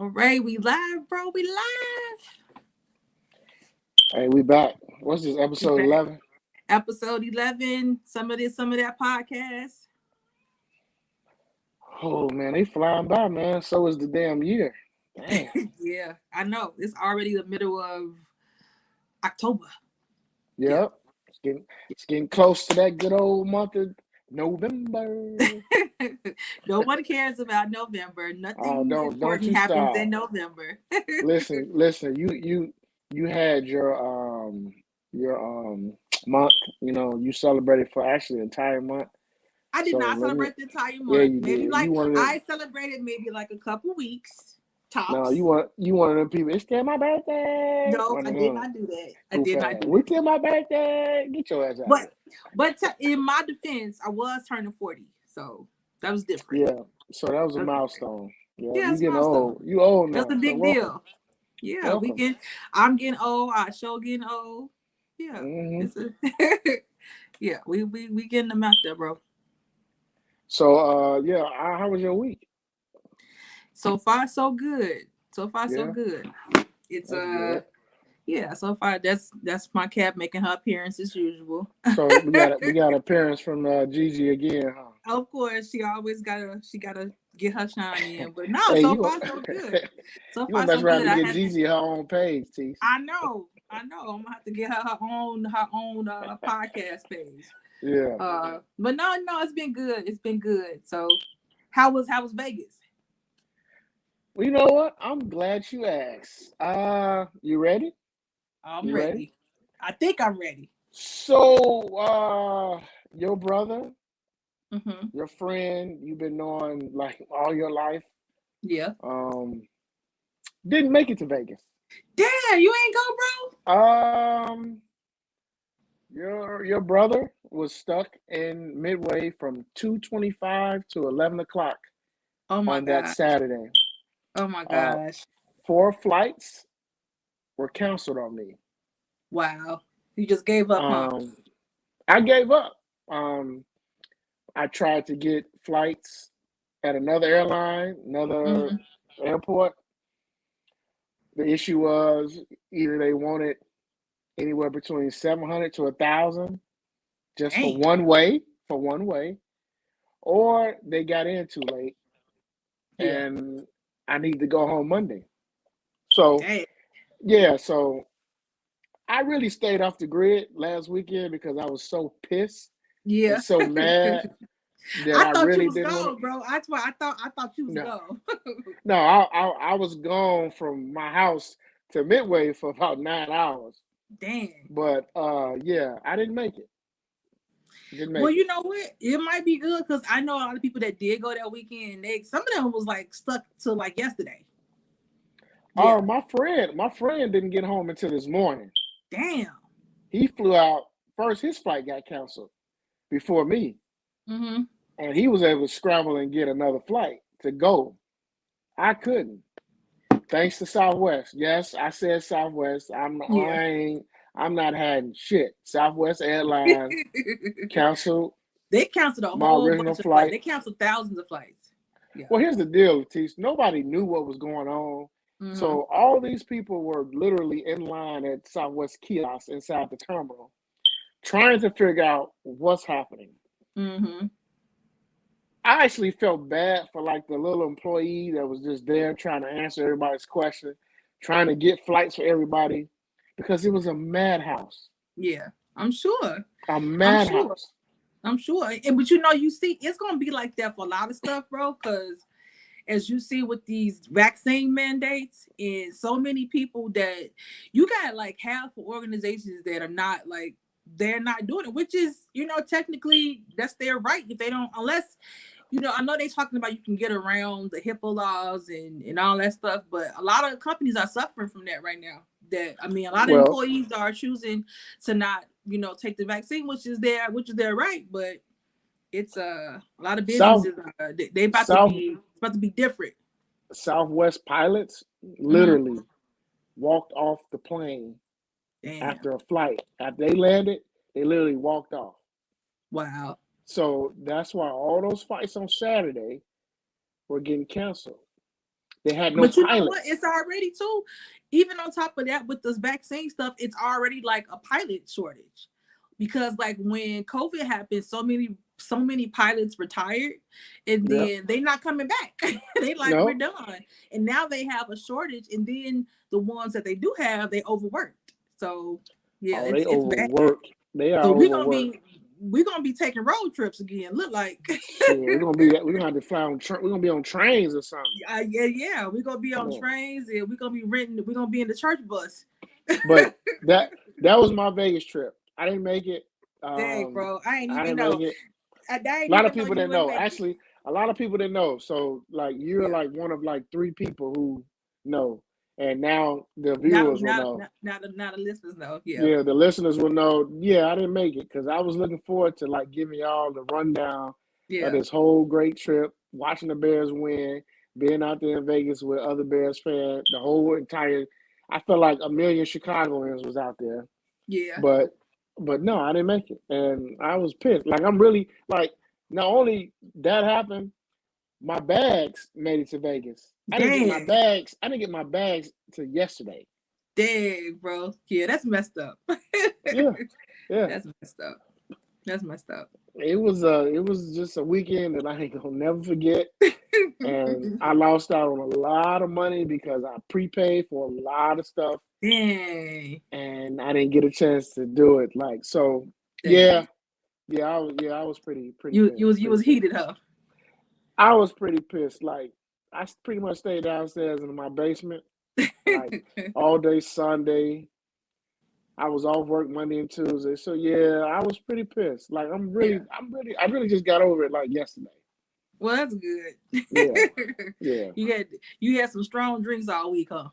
All right, we live, bro. We live. Hey, we back. What's this, We episode back. 11? Episode 11. Some of this, some of that podcast. Oh, man, they flying by, man. So is the damn year. Damn. Yeah, I know. It's already the middle of October. Yeah. Yep. It's getting close to that good old month of November. No one cares about November. Oh, Nothing don't important you happens in stop. November. Listen, you had your month, you celebrated for actually the entire month. I did So not let me celebrate the entire Yeah, month. you Maybe did. You like one of them. I celebrated maybe like a couple weeks No, tops. you one of them people. It's still my birthday. No, One I of did them. not do that. I Goof did not ass. do We that. still my birthday. Get your ass out of here. But in my defense, I was turning 40, so that was different. Yeah. So that was a That was different. milestone. Yeah, Yeah, you it's a getting milestone. old. You old That's now. a So big welcome. deal. Yeah, Welcome. I'm getting old. Our show getting old. Yeah, hmm it's a yeah. We getting them out there, bro. So yeah, how was your week? So far, so good. So far, so Yeah, good. It's that's good. yeah. So far, that's my cat making her appearance as usual. So we got appearance from Gigi again, huh? Of course, she gotta get her shine in. But no, Hey, so you far so good. So you gonna far mess so around good. and I get had to. Gigi her own page, Tease. I know. I'm gonna have to get her own podcast page. Yeah. But no, it's been good. It's been good. So, how was Vegas? Well, you know what? I'm glad you asked. You ready? I'm You ready? ready. I think I'm ready. So, your brother, Mm-hmm. your friend, you've been knowing like all your life, Yeah. um, didn't make it to Vegas. Damn, you ain't go, Um, your brother was stuck in Midway from 2:25 to 11 o'clock bro. Oh my on that god. Saturday. Oh my Uh, gosh. 4 flights were canceled on me. Wow. You just gave up, huh? Um, I gave up. Um, I tried to get flights at another airline, another Mm-hmm. airport. The issue was either they wanted anywhere between 700 to 1,000 just Damn. for one way, or they got in too late Yeah. and I need to go home Monday. So Damn. yeah, so I really stayed off the grid last weekend because I was so pissed and Yeah. so mad that I I thought you really was didn't want to. gone, bro. That's why I thought you was No, gone. no, I was gone from my house to Midway for about 9 hours. Damn. But yeah, I didn't make it. Didn't Well, make you it. know what? It might be good because I know a lot of people that did go that weekend. Some of them was like stuck to like yesterday. Oh, Yeah. my friend didn't get home until this morning. Damn. He flew out first. His flight got canceled before me, Mm-hmm. and he was able to scramble and get another flight to go. I couldn't. Thanks to Southwest. Yes, I said Southwest. Yeah. I'm not having shit. Southwest Airlines canceled They canceled a my whole original bunch of flights. flight. They canceled thousands of flights. Yeah. Well, here's the deal, Latice. Nobody knew what was going on. Mm-hmm. So all these people were literally in line at Southwest kiosks inside the terminal, trying to figure out what's happening. Mm-hmm. I actually felt bad for like the little employee that was just there trying to answer everybody's question, trying to get flights for everybody, because it was a madhouse. Yeah. I'm sure. A I'm sure. madhouse. I'm sure. But you see, it's gonna be like that for a lot of stuff, bro. Because as you see with these vaccine mandates, and so many people that you got like half of organizations that are not like they're not doing it, which is technically that's their right if they don't unless I know they're talking about you can get around the HIPAA laws and all that stuff, but a lot of companies are suffering from that right now. That I mean, a lot of Well, employees are choosing to not, take the vaccine, which is their right, but it's a lot of South businesses they about to South be it's about to be different. Southwest pilots Mm-hmm. literally walked off the plane Damn. after a flight. After they landed, they literally walked off. Wow. So that's why all those flights on Saturday were getting canceled. They had no But you know pilots. what? It's already too. Even on top of that, with this vaccine stuff, it's already like a pilot shortage. Because like when COVID happened, so many pilots retired, and Yep. then they not coming back. They like, we're No. done, and now they have a shortage, and then the ones that they do have, they overworked. So yeah, Oh, they it's bad. overworked. They are So overworked. we're gonna be taking road trips again. Look like Shit, we're gonna have to fly on. We're gonna be on trains or something. yeah, we're gonna be on Yeah. trains, and we're gonna be in the church bus. But that was my Vegas trip. I didn't make it. Dang, bro, I ain't I even didn't know. make it. I A didn't lot of even know people you didn't wouldn't know. make it. Actually, a lot of people didn't know. So like you're Yeah. like one of like 3 people who know, and now the Now, viewers will now, know. now, now the listeners know. Yeah. Yeah, the listeners will know. Yeah, I didn't make it because I was looking forward to like giving y'all the rundown of Yeah. this whole great trip, watching the Bears win, being out there in Vegas with other Bears fans, the whole entire. I felt like a million Chicagoans was out there, Yeah. but no, I didn't make it, and I was pissed. Like I'm really like not only that happened, my bags made it to Vegas. Dang. I didn't get my bags till yesterday. Dang, bro. Yeah, that's messed up. Yeah, yeah. That's messed up. That's messed up. It was just a weekend that I ain't gonna never forget. And I lost out on a lot of money because I prepaid for a lot of stuff Dang. and I didn't get a chance to do it. Like so Dang. I was pretty You pissed. was you was heated, huh? I was pretty pissed. Like I pretty much stayed downstairs in my basement, like all day Sunday. I was off work Monday and Tuesday. So yeah, I was pretty pissed. Like Yeah. I really just got over it like yesterday. Well, that's good. Yeah, yeah. You had some strong drinks all week, huh?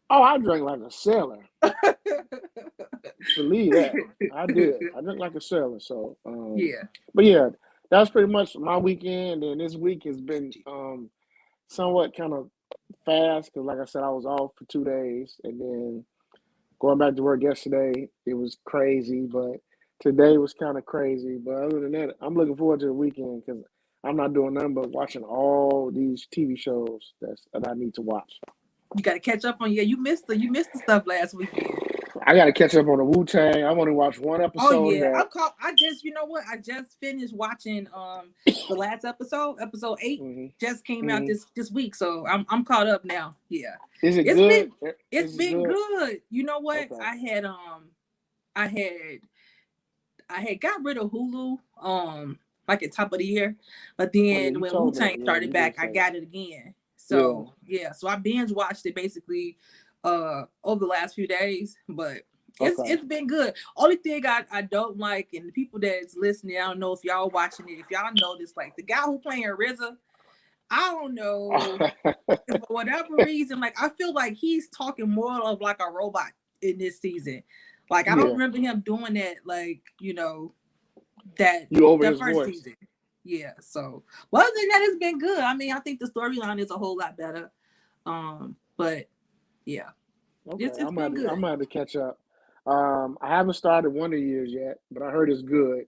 Oh, I drank like a sailor. Believe that. I did. I drank like a sailor. So, Yeah. but yeah, that was pretty much my weekend. And this week has been somewhat kind of fast because, like I said, I was off for 2 days, and then going back to work yesterday, it was crazy. But today was kind of crazy. But other than that, I'm looking forward to the weekend because I'm not doing nothing but watching all these TV shows that I need to watch. You got to catch up on. Yeah, you missed the stuff last weekend. I got to catch up on the Wu-Tang. I want to watch one Oh episode of yeah, that. I just, you know what? I just finished watching the last episode 8 Mm-hmm. just came out Mm-hmm. this week, so I'm caught up now. Yeah, Is it it's good? been it's Is it been good? good. You know what? Okay. I had got rid of Hulu like at top of the year, but Oh yeah, then you when told me. Wutang Yeah, started you back, did I say. got it again. Yeah. So yeah, so I binge watched it basically over the last few days, but Okay. it's been good. Only thing I don't like, and the people that's listening, I don't know if y'all watching it, if y'all know this, like the guy who playing RZA, I don't know, for whatever reason, like I feel like he's talking more of like a robot in this season. Like I don't Yeah. remember him doing that, like that You over that his first voice. season. Yeah. So, well, other than that, it's been good. I mean, I think the storyline is a whole lot better. But yeah, Okay. it's I'm been gonna good. have to catch up. I haven't started Wonder Years yet, but I heard it's good.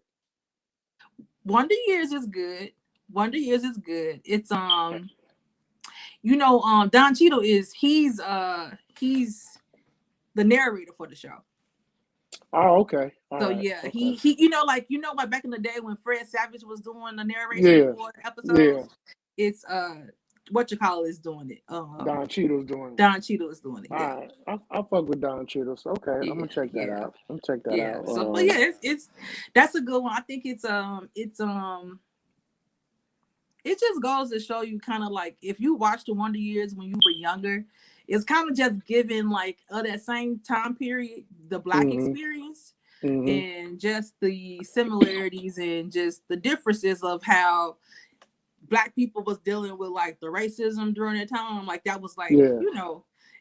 Wonder Years is good. Wonder Years is good. It's Don Cheadle he's the narrator for the show. Oh, okay. All So right. yeah, Okay. like back in the day when Fred Savage was doing the narration Yeah. for Yeah. episodes, it's what you call is doing it. Don Cheadle's doing it. Don Cheadle is doing it. All Yeah. right. I'll fuck with Don Cheadle. So, okay. I'm gonna Yeah, check that yeah, out. yeah. So, but yeah, it's that's a good one. I think it just goes to show you kind of like if you watched the Wonder Years when you were younger, it's kind of just giving like that same time period the Black experience and just the similarities and just the differences of how Black people was dealing with like the racism during that time. Like that was like Yeah.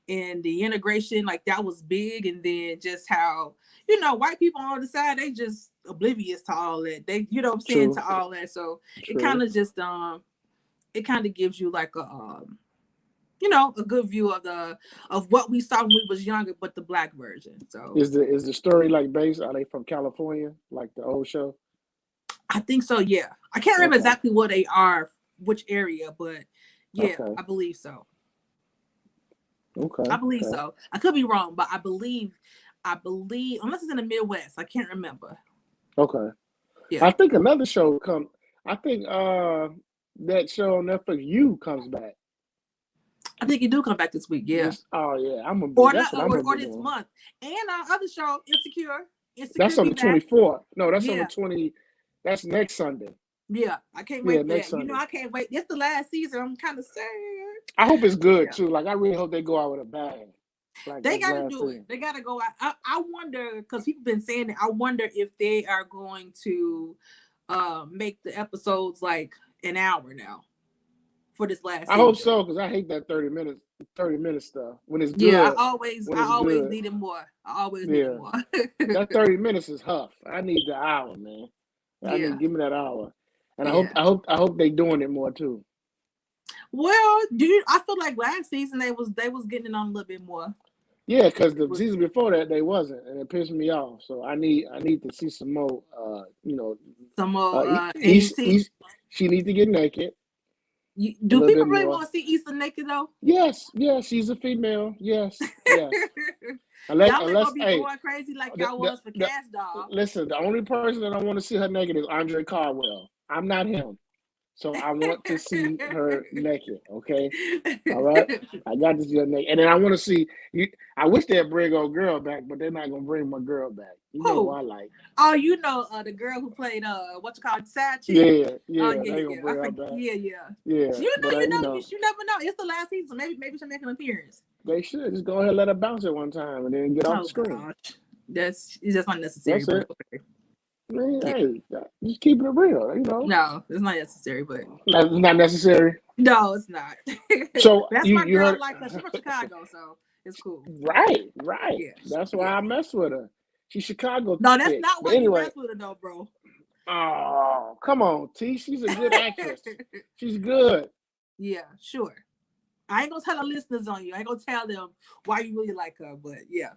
and the integration, like that was big, and then just how white people on the side, they just oblivious to all that. They I'm saying, True. to all that. So it True. kind of just it kind of gives you like a good view of what we saw when we was younger, but the Black version. So Is the story like based? Are they from California, like the old show? I think so. Yeah, I can't remember Okay. exactly where they are, which area, but yeah, Okay. I believe so. Okay. I believe so. I could be wrong, but I believe unless it's in the Midwest, I can't remember. Okay. Yeah. I think another show come. I think that show on Netflix, You, comes back. I think you do come back this week. Yeah. Oh yeah, I'm gonna be. Or That's not, what I'm gonna or be this doing. month. And our other show, Insecure. That's Insecure on be the back. 24th. No, that's on Yeah. the 20. That's next Sunday. Yeah. I can't Yeah, wait for next that. You know, Sunday. I can't wait. It's the last season. I'm kind of sad. I hope it's good Yeah. too. Like I really hope they go out with a bang. Like They this got to last do season. it. They got to go out. I wonder, because people been saying it, I wonder if they are going to make the episodes like an hour now for this last I hope season. so, because I hate that 30 minute stuff. When it's good. Yeah, When I it's always good. needed more. I always Yeah. needed more. That 30 minutes is huff. I need the hour, man. Yeah. Give me that hour. And Yeah. I hope they doing it more too. Well, dude, I feel like last season they was getting it on a little bit more. Yeah, because the season before that they wasn't, and it pissed me off. So I need to see some more. Some more she needs to get naked. Do people really want to see Issa naked though? Yes, she's a female. Yes. Y'all ain't gonna be going crazy like y'all was for Cash Doll. Listen, the only person that I want to see her naked is Andre Caldwell. I'm not him. So I want to see her naked, okay? All right? I got to see her naked. And then I want to see you. I wish they'd bring old girl back, but they're not gonna bring my girl back. You know who I like. Oh, you know the girl who played what's it called, side chick? Yeah. They gonna bring her back. Yeah. You never know. It's the last season. Maybe she'll make an appearance. They should just go ahead and let her bounce it one time and then get off the screen. Gosh. It's just unnecessary. That's it. Man, hey, just keeping it real, you know. No, it's not necessary, but it's not necessary. No, it's not. So that's my girl. Heard... Like she's from Chicago, so it's cool. Right. Yeah. That's why I mess with her. She's Chicago. No, that's not why you mess with her, though, bro. Oh, come on, T. She's a good actress. She's good. Yeah, sure. I ain't gonna tell the listeners on you. I ain't gonna tell them why you really like her, but yeah.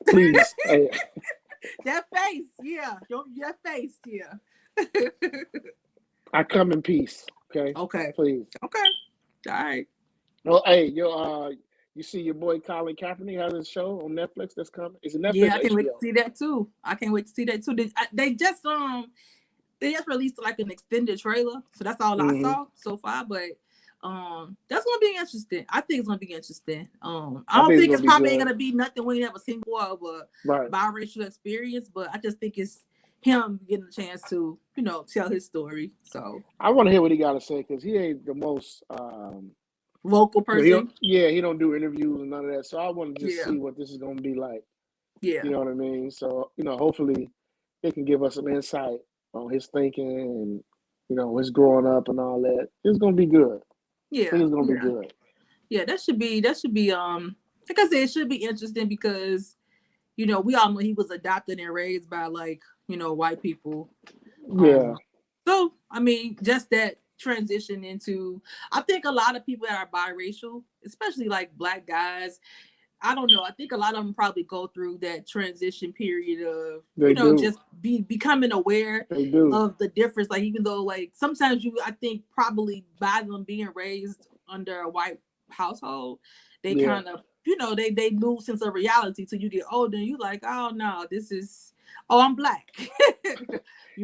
Please. Hey. That face, yeah. That face, yeah. I come in peace. Okay. Okay. Please. Okay. All right. Well, hey, you see your boy Colin Kapernick has a show on Netflix that's coming. Is it Netflix? Yeah, I can't wait to see that too. They just released like an extended trailer, so that's all I saw so far. But that's gonna be interesting. I think it's gonna be interesting. I don't think it's probably gonna be nothing we never seen before of a biracial experience, but I just think it's him getting a chance to, tell his story. So I want to hear what he got to say because he ain't the most vocal person. He don't do interviews and none of that. So I want to just see what this is gonna be like. Yeah, you know what I mean. So hopefully it can give us some insight on his thinking and his growing up and all that. It's gonna be good. Yeah, it's gonna be good. Yeah, that should be. Like I said, it should be interesting because we all know he was adopted and raised by white people. Yeah. So I mean, just that transition into, I think a lot of people that are biracial, especially like Black guys, I don't know, I think a lot of them probably go through that transition period of just becoming aware of the difference. Like, even though sometimes I think probably by them being raised under a white household, they kind of they lose sense of reality till you get older and you like, oh no, I'm Black.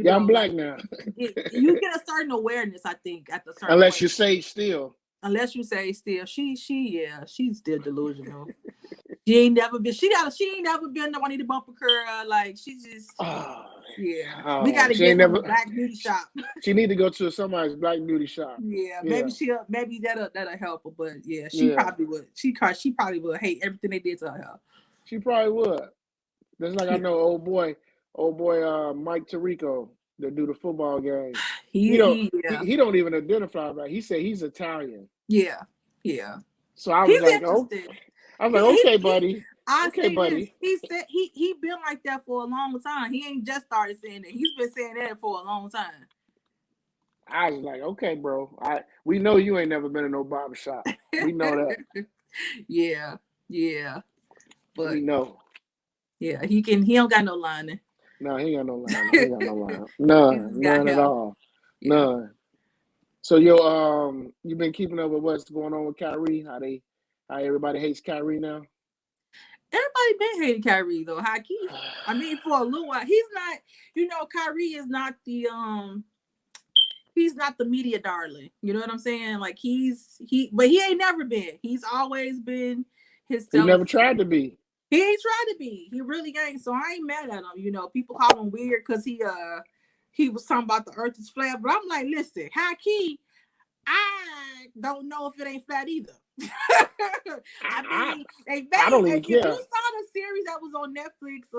I'm Black now. You get a certain awareness, I think, at the certain unless point. you say still. Unless you say still. She's still delusional. She ain't never been the one to bump a curl. Like, she's just we gotta get her a Black beauty shop. She need to go to somebody's Black beauty shop. Yeah, maybe that'll help her. But she probably would. She probably would hate everything they did to her. She probably would. That's like I know old boy Mike Tirico that do the football game. He don't even identify right. He said he's Italian. Yeah. So I was like, okay, buddy. Okay, buddy. He said he been like that for a long time. He ain't just started saying that. He's been saying that for a long time. I was like, okay, bro. We know you ain't never been in no barber shop. We know that. Yeah. But we know. Yeah, he don't got no lining. No, he ain't got no line. None at all. Yeah. None. So you've been keeping up with what's going on with Kyrie? How How everybody hates Kyrie now. Everybody been hating Kyrie though. High key. I mean, for a little while, he's not. Kyrie is not he's not the media darling. You know what I'm saying? Like but he ain't never been. He's always been He himself. never tried to be. He ain't tried to be. He really ain't. So I ain't mad at him. People call him weird because he was talking about the earth is flat. But I'm like, listen, high key, I don't know if it ain't flat either. I mean, I don't even if care. you saw the series that was on Netflix,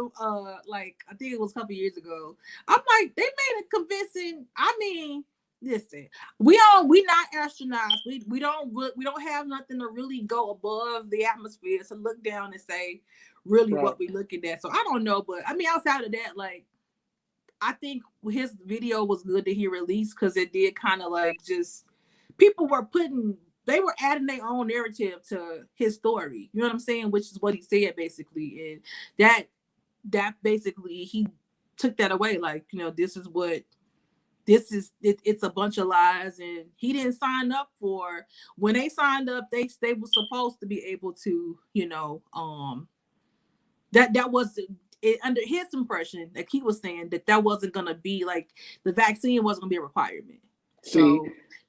like I think it was a couple years ago, I'm like, they made it convincing. I mean, listen, we not astronauts. We don't have nothing to really go above the atmosphere to look down and say really what we looking at. So I don't know, but I mean, outside of that, like I think his video was good that he released because it did kind of like just people were adding their own narrative to his story. You know what I'm saying? Which is what he said basically, and that basically he took that away. Like it's a bunch of lies, and he didn't sign up for. When they signed up, they were supposed to be able to that was under his impression, like he was saying that wasn't gonna be like the vaccine wasn't gonna be a requirement. See,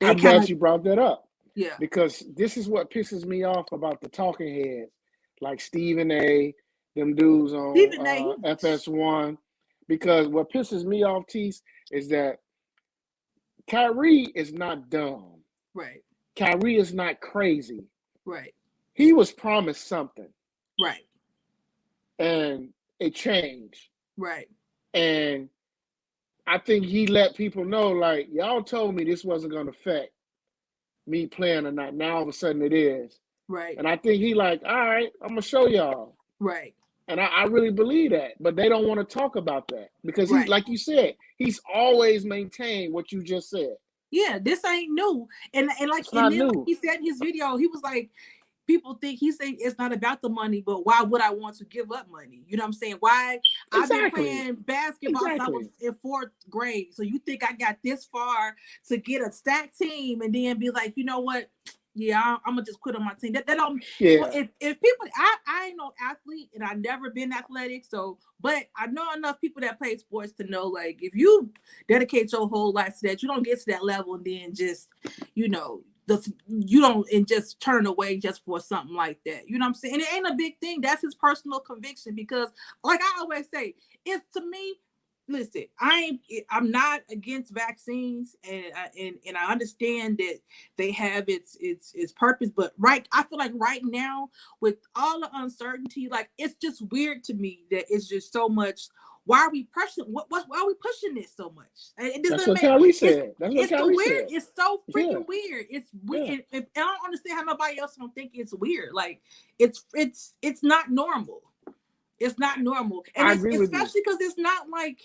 I'm glad you brought that up. Yeah, because this is what pisses me off about the talking heads, like Stephen A, them dudes on FS1. Because what pisses me off, Tise, is that Kyrie is not dumb. Right. Kyrie is not crazy. Right. He was promised something. Right. And it changed. Right. And I think he let people know, like, y'all told me this wasn't going to affect me playing or not. Now all of a sudden it is. Right. And I think he like, all right, I'm going to show y'all. Right. And I really believe that. But they don't want to talk about that. Because he, like you said, he's always maintained what you just said. Yeah, this ain't new. And like, it's not new. Like he said in his video, he was like, people think he's saying it's not about the money, but why would I want to give up money? You know what I'm saying? Why I've been playing basketball since I was in 4th grade. So you think I got this far to get a stack team and then be like, you know what? Yeah, I'm gonna just quit on my team. That don't. Yeah. If people, I ain't no athlete and I've never been athletic. So, but I know enough people that play sports to know, like, if you dedicate your whole life to that, you don't get to that level and then just, you don't and just turn away just for something like that. You know what I'm saying? And it ain't a big thing. That's his personal conviction because, like I always say, it's to me. Listen, I'm not against vaccines, and I understand that they have its purpose, but I feel like right now with all the uncertainty, like it's just weird to me that it's just so much. Why are we pushing? Why are we pushing this so much? It doesn't That's what Kyrie said. That's what Kyrie weird. said. It's so freaking weird. It's weird. I don't understand how nobody else don't think it's weird. Like it's not normal. It's not normal, and especially because it's not like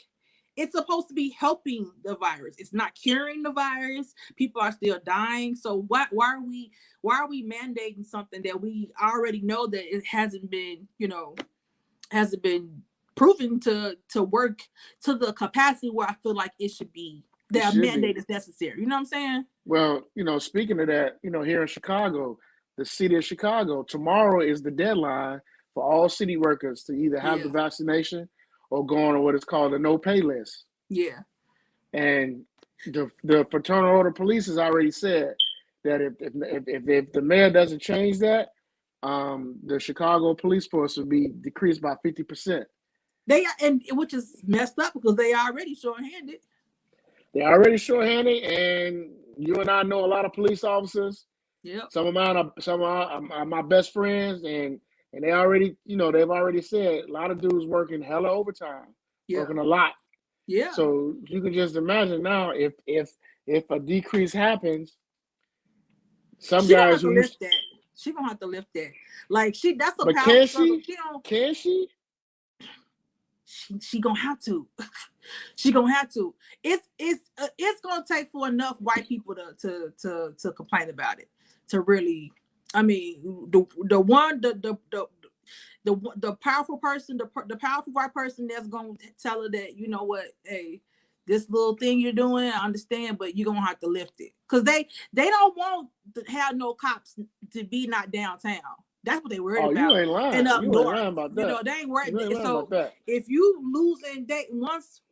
it's supposed to be helping the virus. It's not curing the virus. People are still dying. So why are we mandating something that we already know that it hasn't been proven to work to the capacity where I feel like it should be. That mandate is necessary. You know what I'm saying? Well, speaking of that, here in Chicago, the city of Chicago, tomorrow is the deadline for all city workers to either have the vaccination or go on what is called a no pay list. Yeah. And the Fraternal Order of Police has already said that if the mayor doesn't change that, the Chicago police force will be decreased by 50%. Which is messed up because they are already short-handed. They're already short-handed, and you and I know a lot of police officers. Yeah. Some of mine are my best friends, and they already, they've already said a lot of dudes working hella overtime, working a lot. Yeah. So you can just imagine now if a decrease happens, some guys who used that. She gonna have to lift that. Like that's a but power can struggle. Can she? She gonna have to. She gonna have to. It's gonna take for enough white people to complain about it. To really, I mean, the powerful person, the powerful white person that's gonna tell her that, you know what, hey, this little thing you're doing, I understand, but you're gonna have to lift it because they don't want to have no cops to be not downtown. That's what they worried Oh, about. you ain't lying. And up You north, ain't lying about that. they ain't worried. You ain't lying So about that. if you losing that,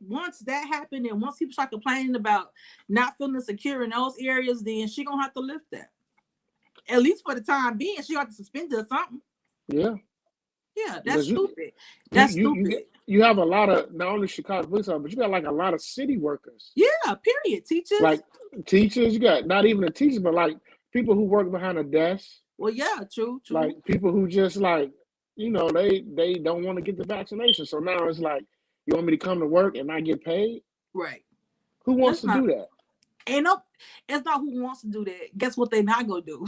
once that happened, and once people start complaining about not feeling secure in those areas, then she gonna have to lift that. At least for the time being, she got to suspend it or something. Yeah. Yeah, that's stupid. You have a lot of, not only Chicago police officers, but you got like a lot of city workers. Yeah, period. Teachers. Like teachers, you got not even the teachers, but like people who work behind a desk. Well, yeah, true. Like people who just like, you know, they don't want to get the vaccination. So now it's like, you want me to come to work and not get paid? Right. Who wants to do that? Ain't no, it's not who wants to do that. Guess what they not gonna do?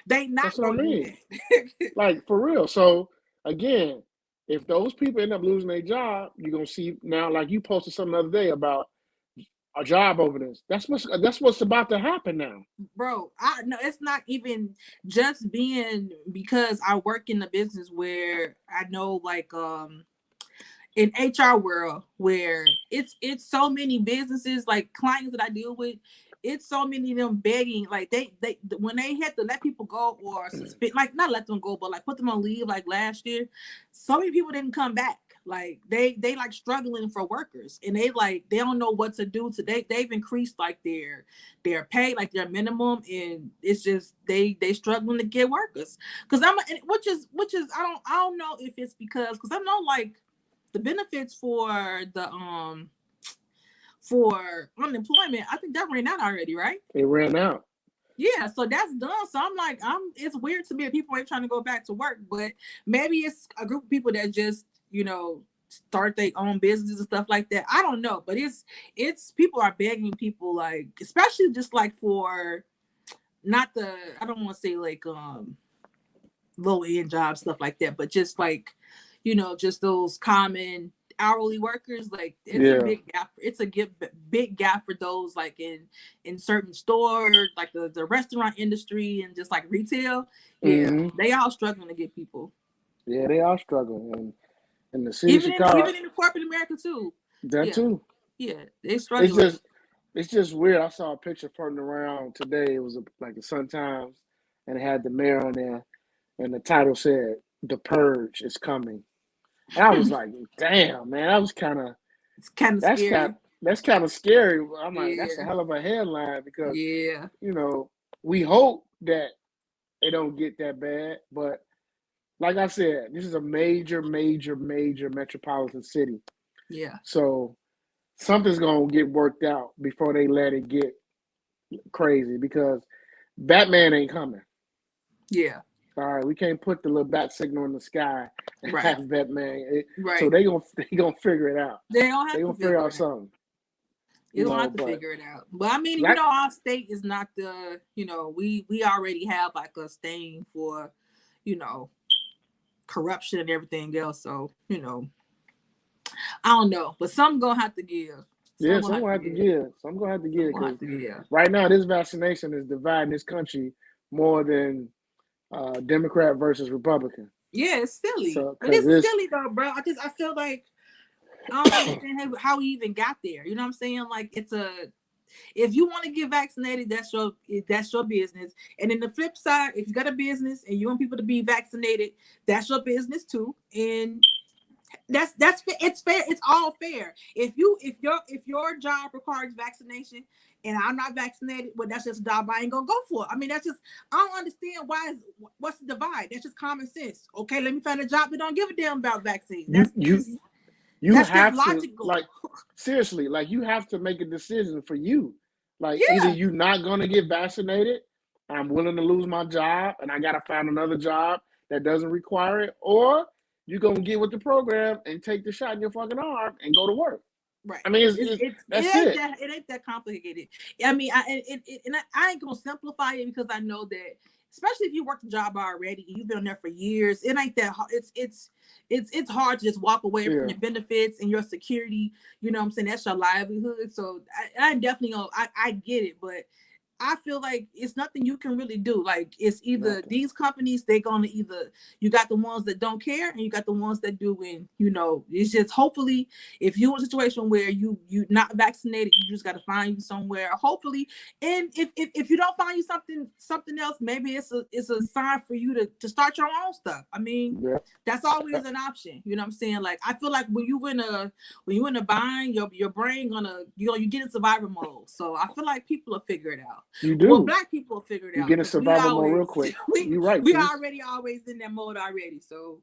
They not That's what gonna I mean. do that. Like for real. So again, if those people end up losing their job, you're gonna see now, like you posted something the other day about a job openings. That's what's about to happen now. Bro, I know it's not even just being because I work in the business where I know like in HR world where it's so many businesses, like clients that I deal with, it's so many of them begging, like they when they had to let people go or suspend, like not let them go, but like put them on leave like last year, so many people didn't come back. Like they like struggling for workers, and they don't know what to do. They've increased like their pay, like their minimum, and it's just they struggling to get workers. Because which is I don't know if it's because I know like the benefits for the for unemployment, I think that ran out already, right? It ran out. Yeah, so that's done. So I'm like, it's weird to me that people ain't trying to go back to work, but maybe it's a group of people that just, you know, start their own businesses and stuff like that. I don't know, but it's people are begging people, like, especially just like for not the, I don't want to say like low end jobs, stuff like that, but just like, you know, just those common hourly workers, like it's a big gap. It's a big gap for those like in certain stores, like the restaurant industry and just like retail. Yeah, they all struggling to get people. Yeah, they are struggling, and the city of Chicago, even in the corporate America too. That too. Yeah, they struggling. It's just weird. I saw a picture floating around today. It was like the Sun Times, and it had the mayor on there, and the title said "The Purge is coming." And I was like, "Damn, man, that was it's kind of scary." That's kind of scary. I'm like, that's a hell of a headline because you know, we hope that it don't get that bad, but like I said, this is a major metropolitan city. Yeah. So something's gonna get worked out before they let it get crazy because Batman ain't coming. Yeah. All right, we can't put the little bat signal in the sky and have Batman. Right. So they gonna figure it out. They don't have to figure out something. You don't have to figure it out. But I mean, you know, our state is not the, you know, we already have like a stain for, you know, corruption and everything else. So, you know, I don't know, but some gonna have to give. Some gonna have to give. Some gonna have to give because right now this vaccination is dividing this country more than Democrat versus Republican. Yeah, it's silly. But it's silly though, bro. I feel like I don't understand how we even got there. You know what I'm saying? Like if you want to get vaccinated, that's your business. And then the flip side, if you got a business and you want people to be vaccinated, that's your business too. And that's it's fair. It's all fair. If your job requires vaccination and I'm not vaccinated, well, that's just a job I ain't gonna go for. I mean, I don't understand what's the divide. That's just common sense. Okay, let me find a job that don't give a damn about vaccines. That's have just logical. Like seriously, like you have to make a decision for you. Like either you're not gonna get vaccinated, I'm willing to lose my job and I gotta find another job that doesn't require it, or you're gonna get with the program and take the shot in your fucking arm and go to work. Right. I mean, it ain't that complicated. I mean, I ain't gonna simplify it because I know that, especially if you worked the job already and you've been there for years, it ain't that hard. It's hard to just walk away from your benefits and your security. You know what I'm saying? That's your livelihood. So I definitely I get it, but I feel like it's nothing you can really do. Like it's either Nothing. these companies, they're gonna either you got the ones that don't care and you got the ones that do. And it's just hopefully if you're in a situation where you not vaccinated, you just gotta find you somewhere. Hopefully, and if you don't find you something else, maybe it's a sign for you to start your own stuff. I mean, Yeah. that's always an option. You know what I'm saying? Like I feel like when you in a bind, your brain gonna you get in survival mode. So I feel like people will figure it out. You Well, do. black people will figure it You out get in because survival mode real quick. You're right, we Tease. already always in that mode already. So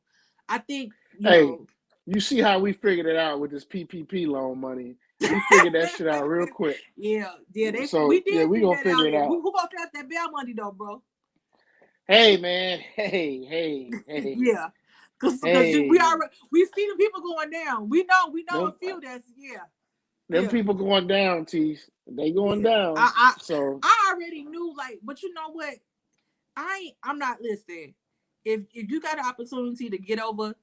I think Hey, you see how we figured it out with this PPP loan money? We figured that shit out real quick. yeah. So We did we figure gonna that figure out. it out. Who gonna pay that bail money though, bro? Hey man, hey. Yeah, because Hey, we see the people going down. We know a them, few that's them yeah. people going down, Tease. They going Yeah. down. So I already knew, like, but you know what? I'm not listening. If you got an opportunity to get over,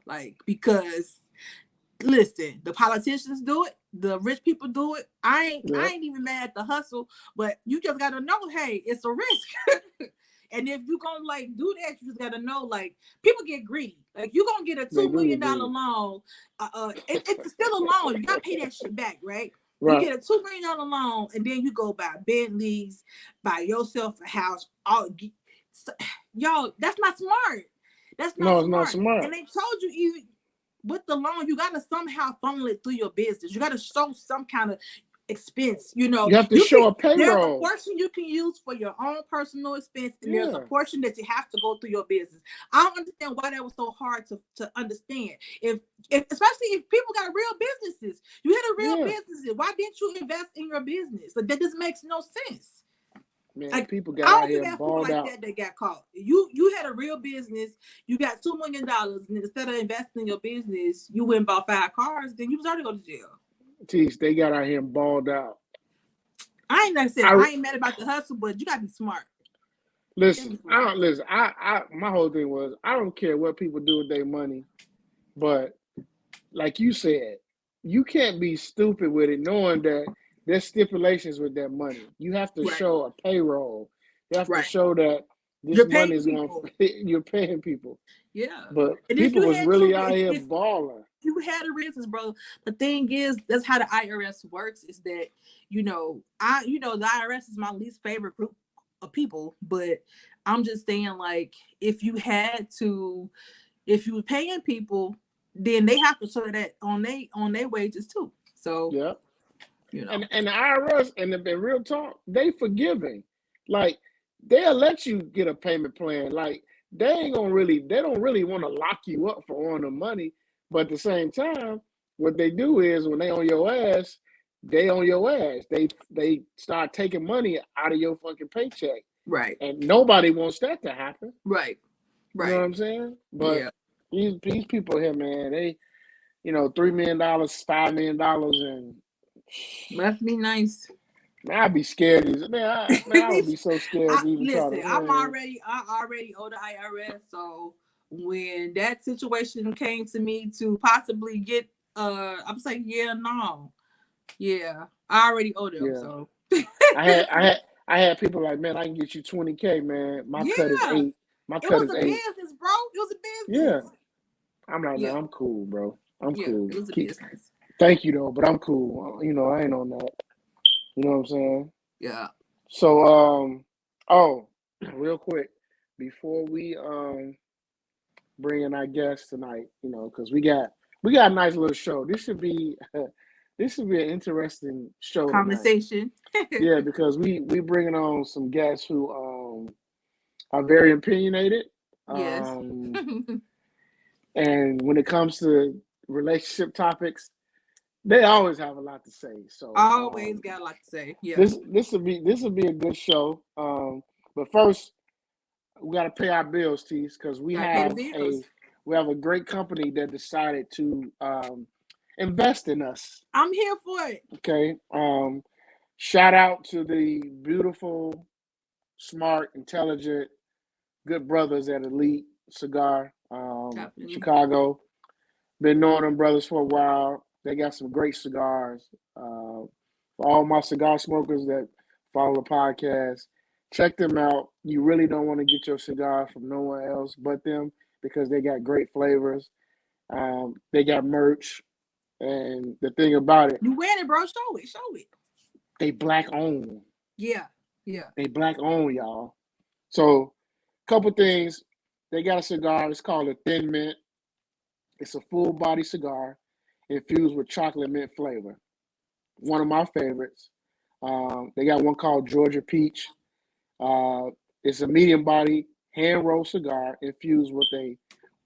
like, because listen, the politicians do it, the rich people do it. I ain't even mad at the hustle, but you just gotta know, hey, it's a risk. And if you gonna like do that, you just gotta know, like, people get greedy. Like you gonna get a $2 million loan. It's still a loan. You gotta pay that shit back, right? You get a $2 million loan, and then you go buy Bentleys, buy yourself a house. Yo, that's not smart. That's not it's not smart. And they told you even with the loan, you gotta somehow funnel it through your business. You gotta show some kind of expense. You have to show a payroll. There's a portion you can use for your own personal expense, and there's a portion that you have to go through your business. I don't understand why that was so hard to understand. If especially if people got real businesses, you had a real business. Why didn't you invest in your business? Like that just makes no sense. Man, like people got out here balled out. That got caught. You had a real business. You got $2 million, and instead of investing in your business, you went and bought 5 cars. Then you was already going to jail. Jeez, they got out here balled out. I ain't mad about the hustle, but you gotta be smart. Listen, my whole thing was I don't care what people do with their money, but like you said, you can't be stupid with it, knowing that there's stipulations with that money. You have to show a payroll. You have to show that this money is going. You're paying people. Yeah, but people was really out here balling. You had a reasons, bro. The thing is, that's how the IRS works. Is that the IRS is my least favorite group of people, but I'm just saying, like, if you were paying people, then they have to show that on their wages too. So yeah, and the IRS and the real talk, they forgiving. Like they'll let you get a payment plan. Like they don't really want to lock you up for owing them money. But at the same time, what they do is when they on your ass, they on your ass. They start taking money out of your fucking paycheck. Right. And nobody wants that to happen. Right. You know what I'm saying? But these people here, man, they, $3 million, $5 million, and must be nice. Man, I'd be scared. I would be so scared to even try to. I already owe the IRS, so when that situation came to me to possibly get, I'm saying, I already owe them. So I had people like, man, I can get you $20K, man. My cut is 8. My cut is 8. It was a business, bro. It was a business. Yeah, I'm like, no, I'm cool, bro. I'm cool. It was a business. Thank you though, but I'm cool. I ain't on that. You know what I'm saying? Yeah. So, real quick, before we bring in our guests tonight, because we got a nice little show. This should be an interesting show. Conversation. Yeah, because we bringing on some guests who are very opinionated. Yes. And when it comes to relationship topics, they always have a lot to say. So always got a lot to say. Yeah. This will be a good show. But first we got to pay our bills, Tise, because we have a great company that decided to invest in us. I'm here for it. Okay. Shout out to the beautiful, smart, intelligent, good brothers at Elite Cigar, Chicago. Been knowing them brothers for a while. They got some great cigars. For all my cigar smokers that follow the podcast. Check them out. You really don't want to get your cigar from no one else but them because they got great flavors. They got merch. And the thing about it, You wearing it, bro? Show it. Show it. they black owned. Yeah. Yeah. They black owned, y'all. So, couple things. They got a cigar. It's called a Thin Mint. It's a full body cigar infused with chocolate mint flavor. One of my favorites. They got one called Georgia Peach. Uh, it's a medium body hand rolled cigar infused with a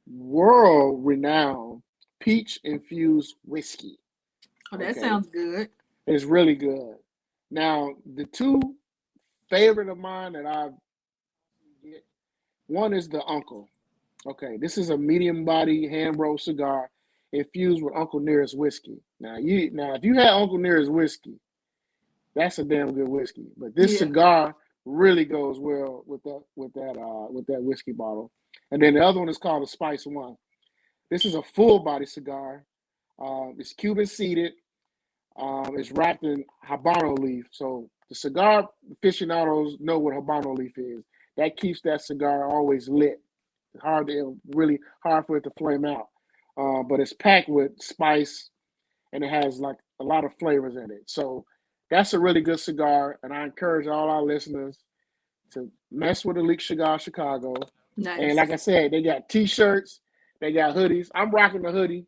world renowned peach infused whiskey. Oh, that Okay. sounds good. It's really good. Now, the two favorite of mine that I get, one is the Uncle. Okay, this is a medium body hand rolled cigar infused with Uncle Nearest whiskey. Now, if you had Uncle Nearest whiskey, that's a damn good whiskey. But this Yeah. cigar really goes well with that whiskey bottle. And then the other one is called the Spice One. This is a full body cigar. It's Cuban seeded. It's wrapped in Habano leaf. So the cigar aficionados know what Habano leaf is. That keeps that cigar always lit. Really hard for it to flame out. But it's packed with spice and it has like a lot of flavors in it. So that's a really good cigar. And I encourage all our listeners to mess with Elite Cigar Chicago. Nice. And like I said, they got t-shirts, they got hoodies. I'm rocking the hoodie.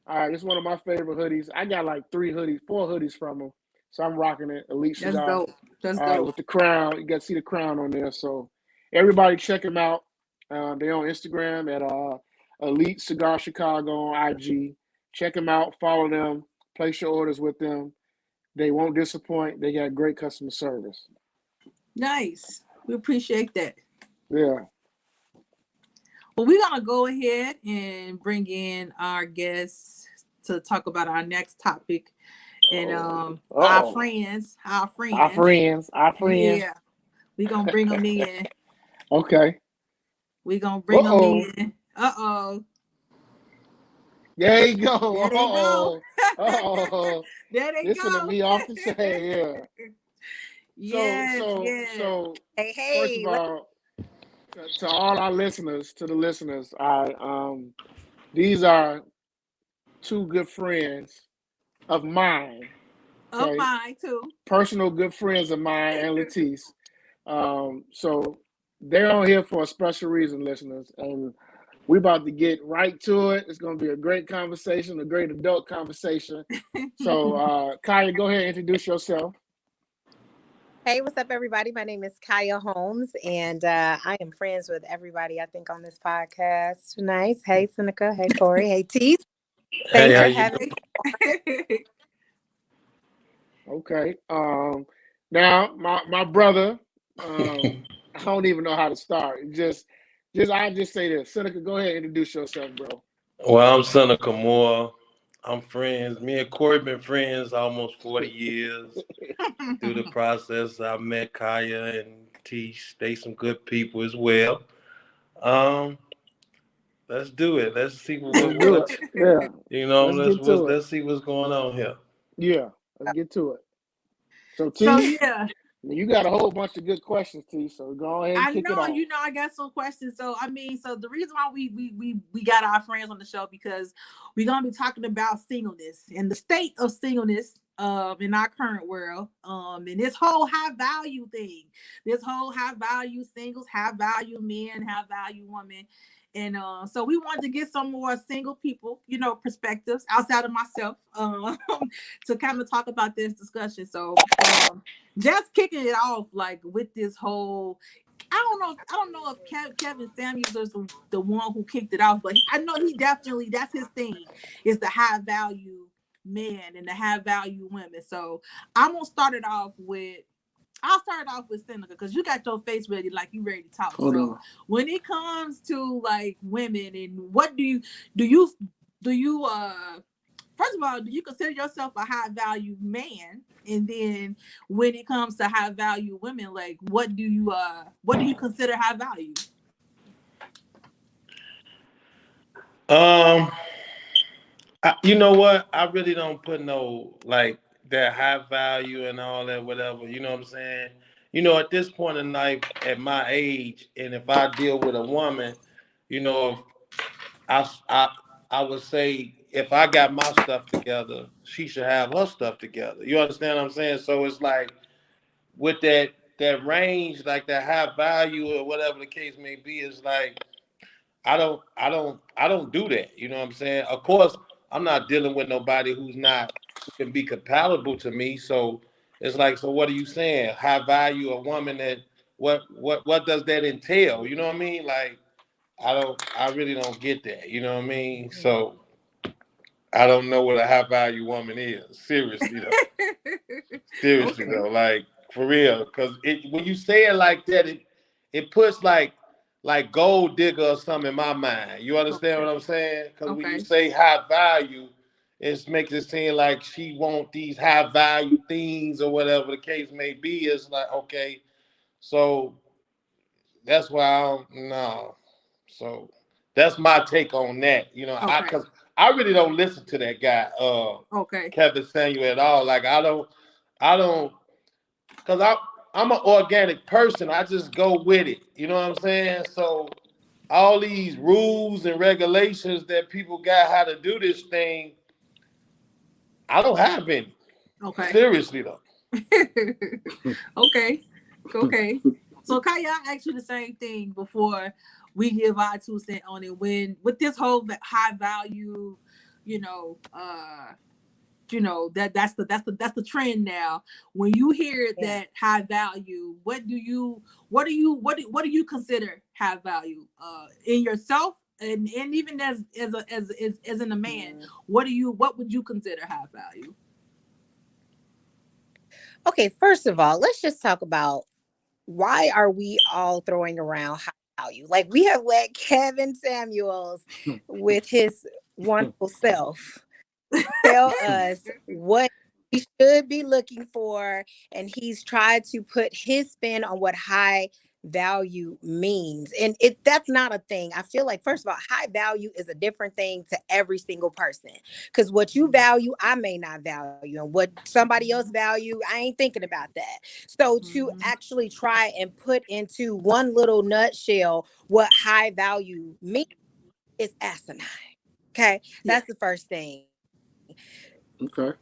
All right, it's one of my favorite hoodies. I got like 4 hoodies from them. So I'm rocking it. Elite That's Cigar. dope. That's All right, dope. with the crown. You got to see the crown on there. So everybody check them out. They're on Instagram at Elite Cigar Chicago on IG. Check them out. Follow them. Place your orders with them. They won't disappoint. They got great customer service. Nice. We appreciate that. Yeah. Well, we're gonna go ahead and bring in our guests to talk about our next topic, and our friends. Our friends. Yeah, we're gonna bring them in. Okay. We're gonna bring them in. Uh-oh. There you go. There they go. Uh-oh. There they Listen go. to me off the chain, yeah. Yes, So Hey. first of all, to all our listeners, to the listeners, these are 2 good friends of mine. Okay? Of mine too. Personal good friends of mine and Latisse. So they're on here for a special reason, listeners, and we're about to get right to it. It's going to be a great conversation, a great adult conversation. So, Kaya, go ahead and introduce yourself. Hey, what's up, everybody? My name is Kaya Holmes, and I am friends with everybody, I think, on this podcast tonight. Hey, Seneca. Hey, Corey. Hey, Tise. Thanks for having me. Okay. Now, my brother, I don't even know how to start. I'll just say this. Seneca, go ahead and introduce yourself, bro. Well, I'm Seneca Moore. I'm friends. Me and Corey been friends almost 40 years. Through the process, I met Kaya and Tish. They some good people as well. Let's do it. Let's see Let's do it. Yeah. let's see what's going on here. Yeah. Let's get to it. So, T, you got a whole bunch of good questions, T. So go ahead and kick it off. I got some questions. So the reason why we got our friends on the show because we're gonna be talking about singleness and the state of singleness in our current world. And this whole high value thing, this whole high value singles, high value men, high value women. And so we wanted to get some more single people, perspectives outside of myself to kind of talk about this discussion. So just kicking it off, like with this whole, I don't know if Kevin Samuels is the one who kicked it off, but I know he definitely, that's his thing, is the high value men and the high value women. So I'm gonna start it off with. I'll start off with Seneca because you got your face ready, like you ready to talk. So when it comes to like women and what do you first of all, do you consider yourself a high value man? And then when it comes to high value women, like what do you consider high value? You know what? I really don't put no like that high value and all that, whatever. You know what I'm saying? You know, at this point in life, at my age, and if I deal with a woman, you know, I I I would say if I got my stuff together, she should have her stuff together. You understand what I'm saying? So it's like with that range, like that high value or whatever the case may be, is like I don't do that. You know what I'm saying? Of course, I'm not dealing with nobody who can be compatible to me. So it's like, so what are you saying? High value a woman that what does that entail? You know what I mean? Like I really don't get that. You know what I mean? So I don't know what a high value woman is. Seriously though. Seriously Okay. though, like for real, because it when you say it like that, it puts like gold digger or something in my mind. You understand Okay. what I'm saying? Because when you Okay. say high value, it makes it seem like she want these high value things or whatever the case may be. It's like okay, so that's why I don't know. So that's my take on that. You know, Okay. because I really don't listen to that guy, Okay. Kevin Samuel at all. Like I don't, because I'm an organic person. I just go with it. You know what I'm saying? So all these rules and regulations that people got how to do this thing, I don't have any. Okay. Seriously though. Okay. Okay. So Kaya, I asked you the same thing before we give our 2 cents on it. When with this whole high value, you know, that's the trend now. When you hear Yeah. that high value, what do you consider high value in yourself, and even as in a man, what would you consider high value? Okay, first of all, let's just talk about why are we all throwing around high value? Like we have let Kevin Samuels with his wonderful self tell us what we should be looking for, and he's tried to put his spin on what high value means, and that's not a thing. I feel like, first of all, high value is a different thing to every single person, because what you value I may not value, and what somebody else value I ain't thinking about that. So to Mhm. actually try and put into one little nutshell what high value means is asinine. Okay, Yeah. that's the first thing. Okay.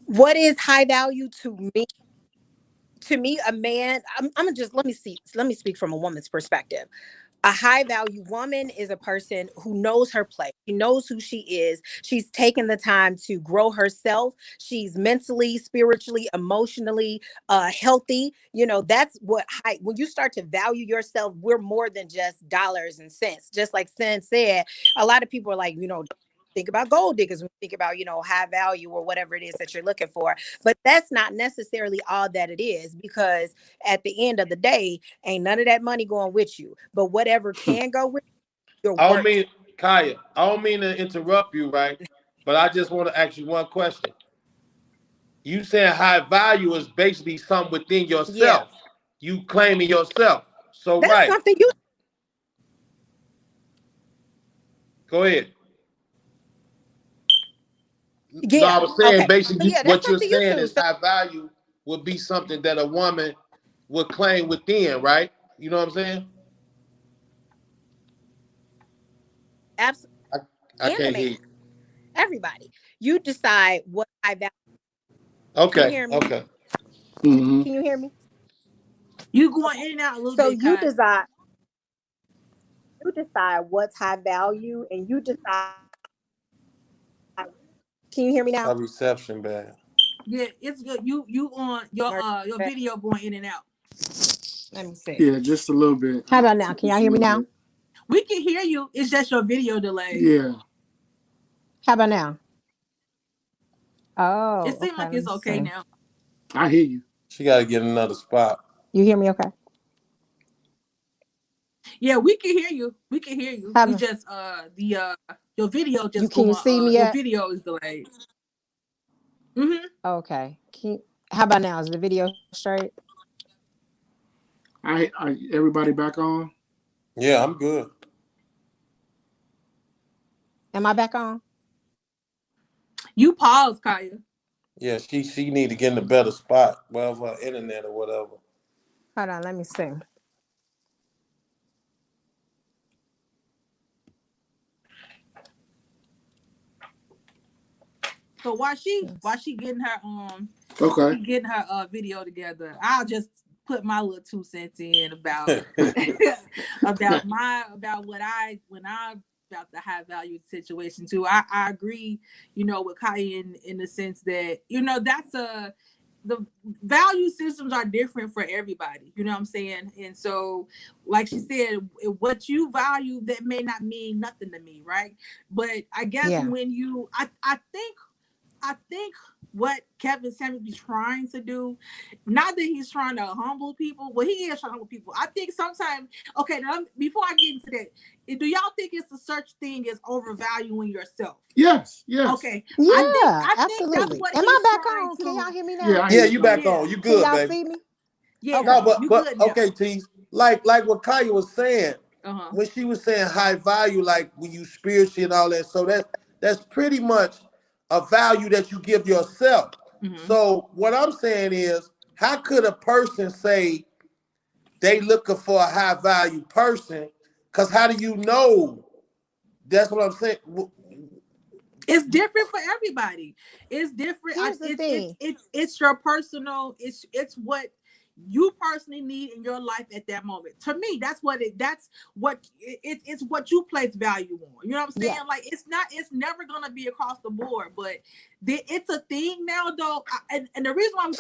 What is high value to me? To me, a man, I'm gonna just let me speak from a woman's perspective. A high value woman is a person who knows her place. She knows who she is. She's taken the time to grow herself. She's mentally, spiritually, emotionally healthy. You know, that's what high, when you start to value yourself, we're more than just dollars and cents. Just like Sen said, a lot of people are like, think about gold diggers, when you think about, high value or whatever it is that you're looking for. But that's not necessarily all that it is, because at the end of the day, ain't none of that money going with you. But whatever can go with your I don't work. mean Kaya. I don't mean to interrupt you, right? But I just want to ask you one question. You saying high value is basically something within Yeah. yourself. You claiming yourself. So That's right. something you Go ahead. No, I yeah. was saying Okay. So basically yeah, that's what you're something you saying choose. is So high value would be something that a woman would claim within, right? You know what I'm saying? absolutely, I, I and a can't man, hear you. everybody. You decide what I value. Can you Okay, hear me? okay. Mm-hmm. Can you hear me? You going Okay. in and out a little So bit, Kai. you decide what's high value, and you decide. Can you hear me My now? reception bad. Yeah, it's good. You on your video going in and out. Let me see. Yeah, just a little bit. How about now? Can y'all Just a hear me little now? bit. We can hear you. It's just your video delay. Yeah, How about now? It Oh, seems okay. like Let it's me okay see. now. I hear you. She got to get another spot. You hear me okay? Yeah, we can hear you. We can hear you. How We about just the your video you? just Can you going see me your yet? video is delayed. Mm-hmm. Okay. How about now? Is the video straight? Everybody back on? Yeah, I'm good. Am I back on? You pause, Kaya. Yeah, she need to get in a better spot, whether internet or whatever. Hold on, let me see. So while she getting her video together, I'll just put my little 2 cents in about about what I about the high value situation too. I agree, with Kaya in the sense that, that's the value systems are different for everybody. You know what I'm saying? And so, like she said, what you value that may not mean nothing to me, right? But I guess when you, I think what Kevin Samuels is trying to do, not that he's trying to humble people, but he is trying to humble people. I think sometimes, okay, now, before I get into that, do y'all think it's a such thing as overvaluing yourself? Yes. Okay. Yeah, I think absolutely. that's what Am I back on? Can y'all hear me now? Yeah, you back on. You good, Can y'all baby. see me? Yeah. No, but good okay, Tise. Like what Kaya was saying, Uh-huh. when she was saying high value, like when you spiritual and all that, so that's pretty much a value that you give yourself. Mm-hmm. So what I'm saying is, how could a person say they looking for a high value person? Because how do you know? That's what I'm saying. It's different for everybody. It's different. Here's the thing. It's your personal. It's what you personally need in your life at that moment. To me, it's what you place value on. You know what I'm saying? Yeah. Like it's never gonna be across the board, but it's a thing now though. And the reason why I'm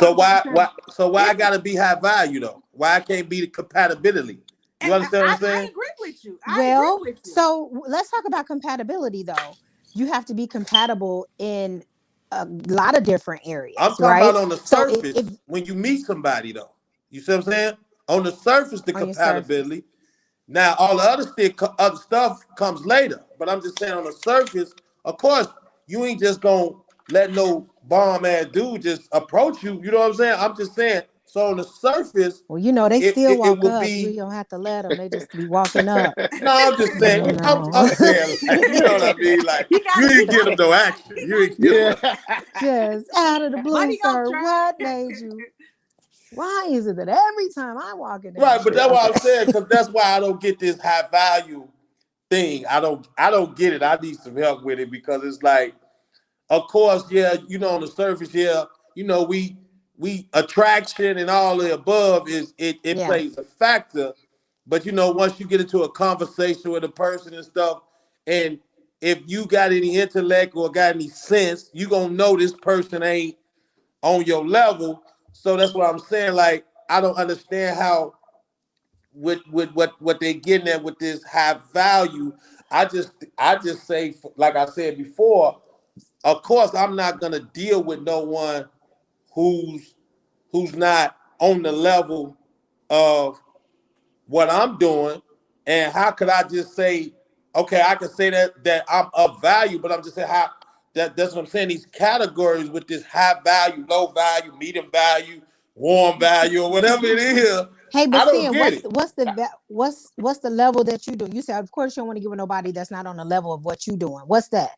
why I gotta be high value though? Why I can't be the compatibility? You understand what I'm saying? I agree with you. So let's talk about compatibility though. You have to be compatible in a lot of different areas. I'm talking about on the surface when you meet somebody though. You see what I'm saying? On the surface, the compatibility. Now, all the other stuff comes later. But I'm just saying on the surface, of course, you ain't just gonna let no bomb ass dude just approach you. You know what I'm saying? I'm just saying. So on the surface, they still walk up. You don't have to let them. They just be walking up. No, I'm just saying. I'm saying, like, you know what I mean? Like, you ain't get them no action. You ain't get them. Just out of the blue, sir. What made you? Why is it that every time I walk in? Right, but that's what I'm saying, because that's why I don't get this high value thing. I don't get it. I need some help with it because it's like, of course, yeah, on the surface, yeah, we attraction and all the above it plays a factor. But once you get into a conversation with a person and stuff, and if you got any intellect or got any sense, you gonna know this person ain't on your level. So that's what I'm saying. Like, I don't understand how with what they're getting at with this high value. I just say, like I said before, of course I'm not gonna deal with no one who's not on the level of what I'm doing. And how could I just say, okay, I can say that I'm of value, but I'm just saying how that's what I'm saying. These categories with this high value, low value, medium value, warm value, or whatever it is. Hey, but I don't get it. what's the level that you do? You said, of course, you don't want to give nobody that's not on the level of what you doing. What's that?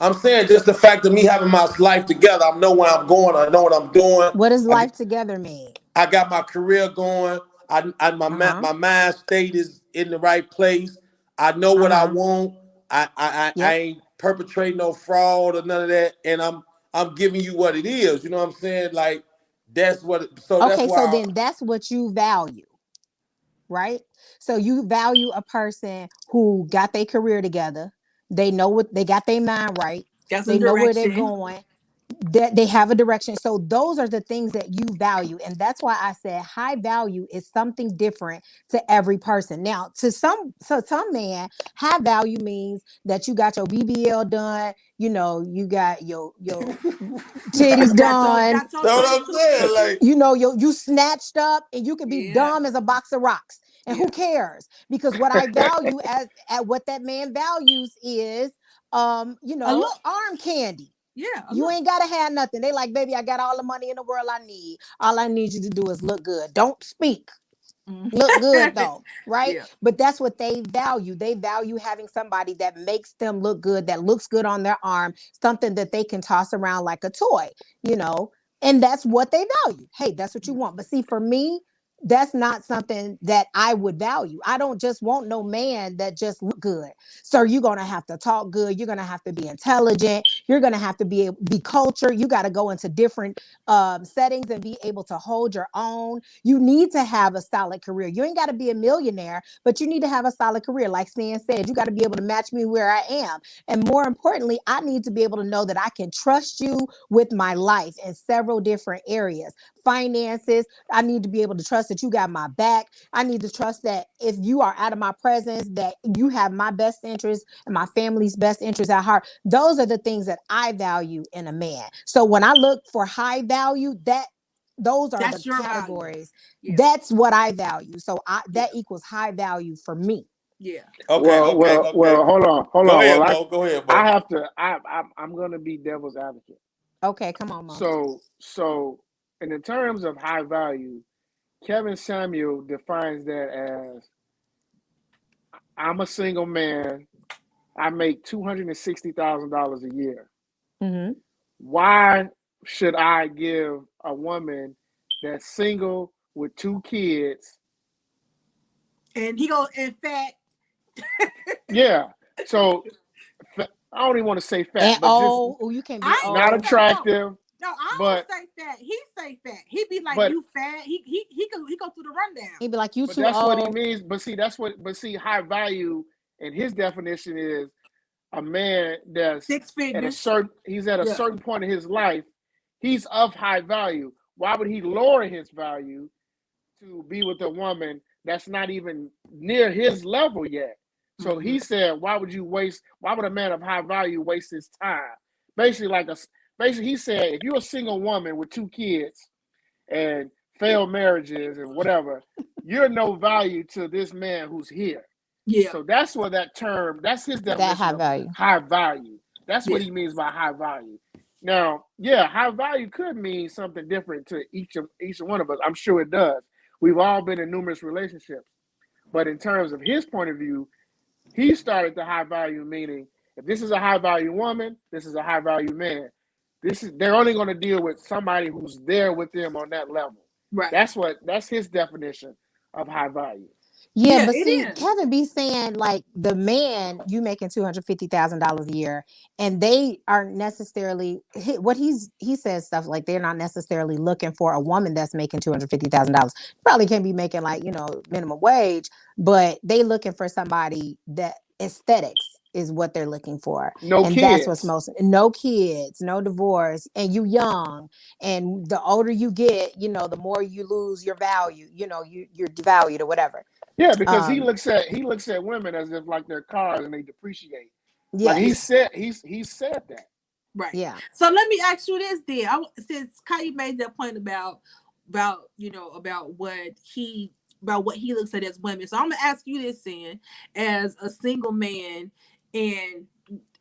I'm saying just the fact of me having my life together. I know where I'm going. I know what I'm doing. What does life together mean? I got my career going. My mind state is in the right place. I know what I want. I ain't perpetrating no fraud or none of that. And I'm giving you what it is. You know what I'm saying? Like that's what. So then that's what you value, right? So you value a person who got their career together. They know what they got their mind right. They know where they're going. That they have a direction. So those are the things that you value. And that's why I said high value is something different to every person. Now, to some man, high value means that you got your BBL done, you got your titties done. That's what I'm saying. Like, you snatched up and you can be dumb as a box of rocks. And who cares? Because what I value at what that man values is arm candy. Yeah. You ain't gotta have nothing. They like, baby, I got all the money in the world I need. All I need you to do is look good. Don't speak. Look good though, right? Yeah. But that's what they value. They value having somebody that makes them look good, that looks good on their arm, something that they can toss around like a toy, you know, and that's what they value. Hey, that's what you want. But see, for me, that's not something that I would value. I don't just want no man that just look good. So you're gonna have to talk good. You're gonna have to be intelligent. You're gonna have to be cultured. You got to go into different settings and be able to hold your own. You need to have a solid career. You ain't got to be a millionaire, but you need to have a solid career. Like Stan said, you got to be able to match me where I am. And more importantly, I need to be able to know that I can trust you with my life in several different areas. Finances, I need to be able to trust that you got my back. I need to trust that if you are out of my presence, that you have my best interest and my family's best interest at heart. Those are the things that I value in a man. So when I look for high value, those are That's the your categories. Yeah. That's what I value. So that equals high value for me. Yeah. Okay, well, hold on. Go ahead, Well, Go ahead, Bo. I have to. I'm gonna be devil's advocate. Okay, come on, Mo. So, in the terms of high value, Kevin Samuel defines that as I'm a single man. I make $260,000 a year. Mm-hmm. Why should I give a woman that's single with 2 kids? And he goes, in fact, Yeah. So I don't even want to say fat, And but just you can't be I ain't old. not gonna say attractive. no, I but don't say fat. He say fat. He be like, but you fat. He go through the rundown. He'd be like, you but too that's what he old. means. But see, high value in his definition is a man that's 6 figures. he's at a certain point in his life, he's of high value. Why would he lower his value to be with a woman that's not even near his level yet? So he said, why would a man of high value waste his time? Basically he said, if you're a single woman with 2 kids and failed marriages and whatever, you're no value to this man who's here. Yeah. So that's what that's his definition High of value. high value. That's what he means by high value. Now, high value could mean something different to each one of us. I'm sure it does. We've all been in numerous relationships. But in terms of his point of view, he started the high value meaning if this is a high value woman, this is a high value man. They're only going to deal with somebody who's there with them on that level. Right. That's his definition of high value. Yeah, but see, Kevin be saying like the man you making $250,000 a year, and they aren't necessarily he says stuff like they're not necessarily looking for a woman that's making $250,000. Probably can be making like minimum wage, but they looking for somebody that aesthetics is what they're looking for. That's what's no kids, no divorce, and you young, and the older you get, the more you lose your value. You're devalued or whatever. Yeah, because he looks at women as if like they're cars and they depreciate. Yeah, like he said that. Right. Yeah. So let me ask you this, then. Since Kyrie made that point about what he looks at as women. So I'm gonna ask you this, then, as a single man, and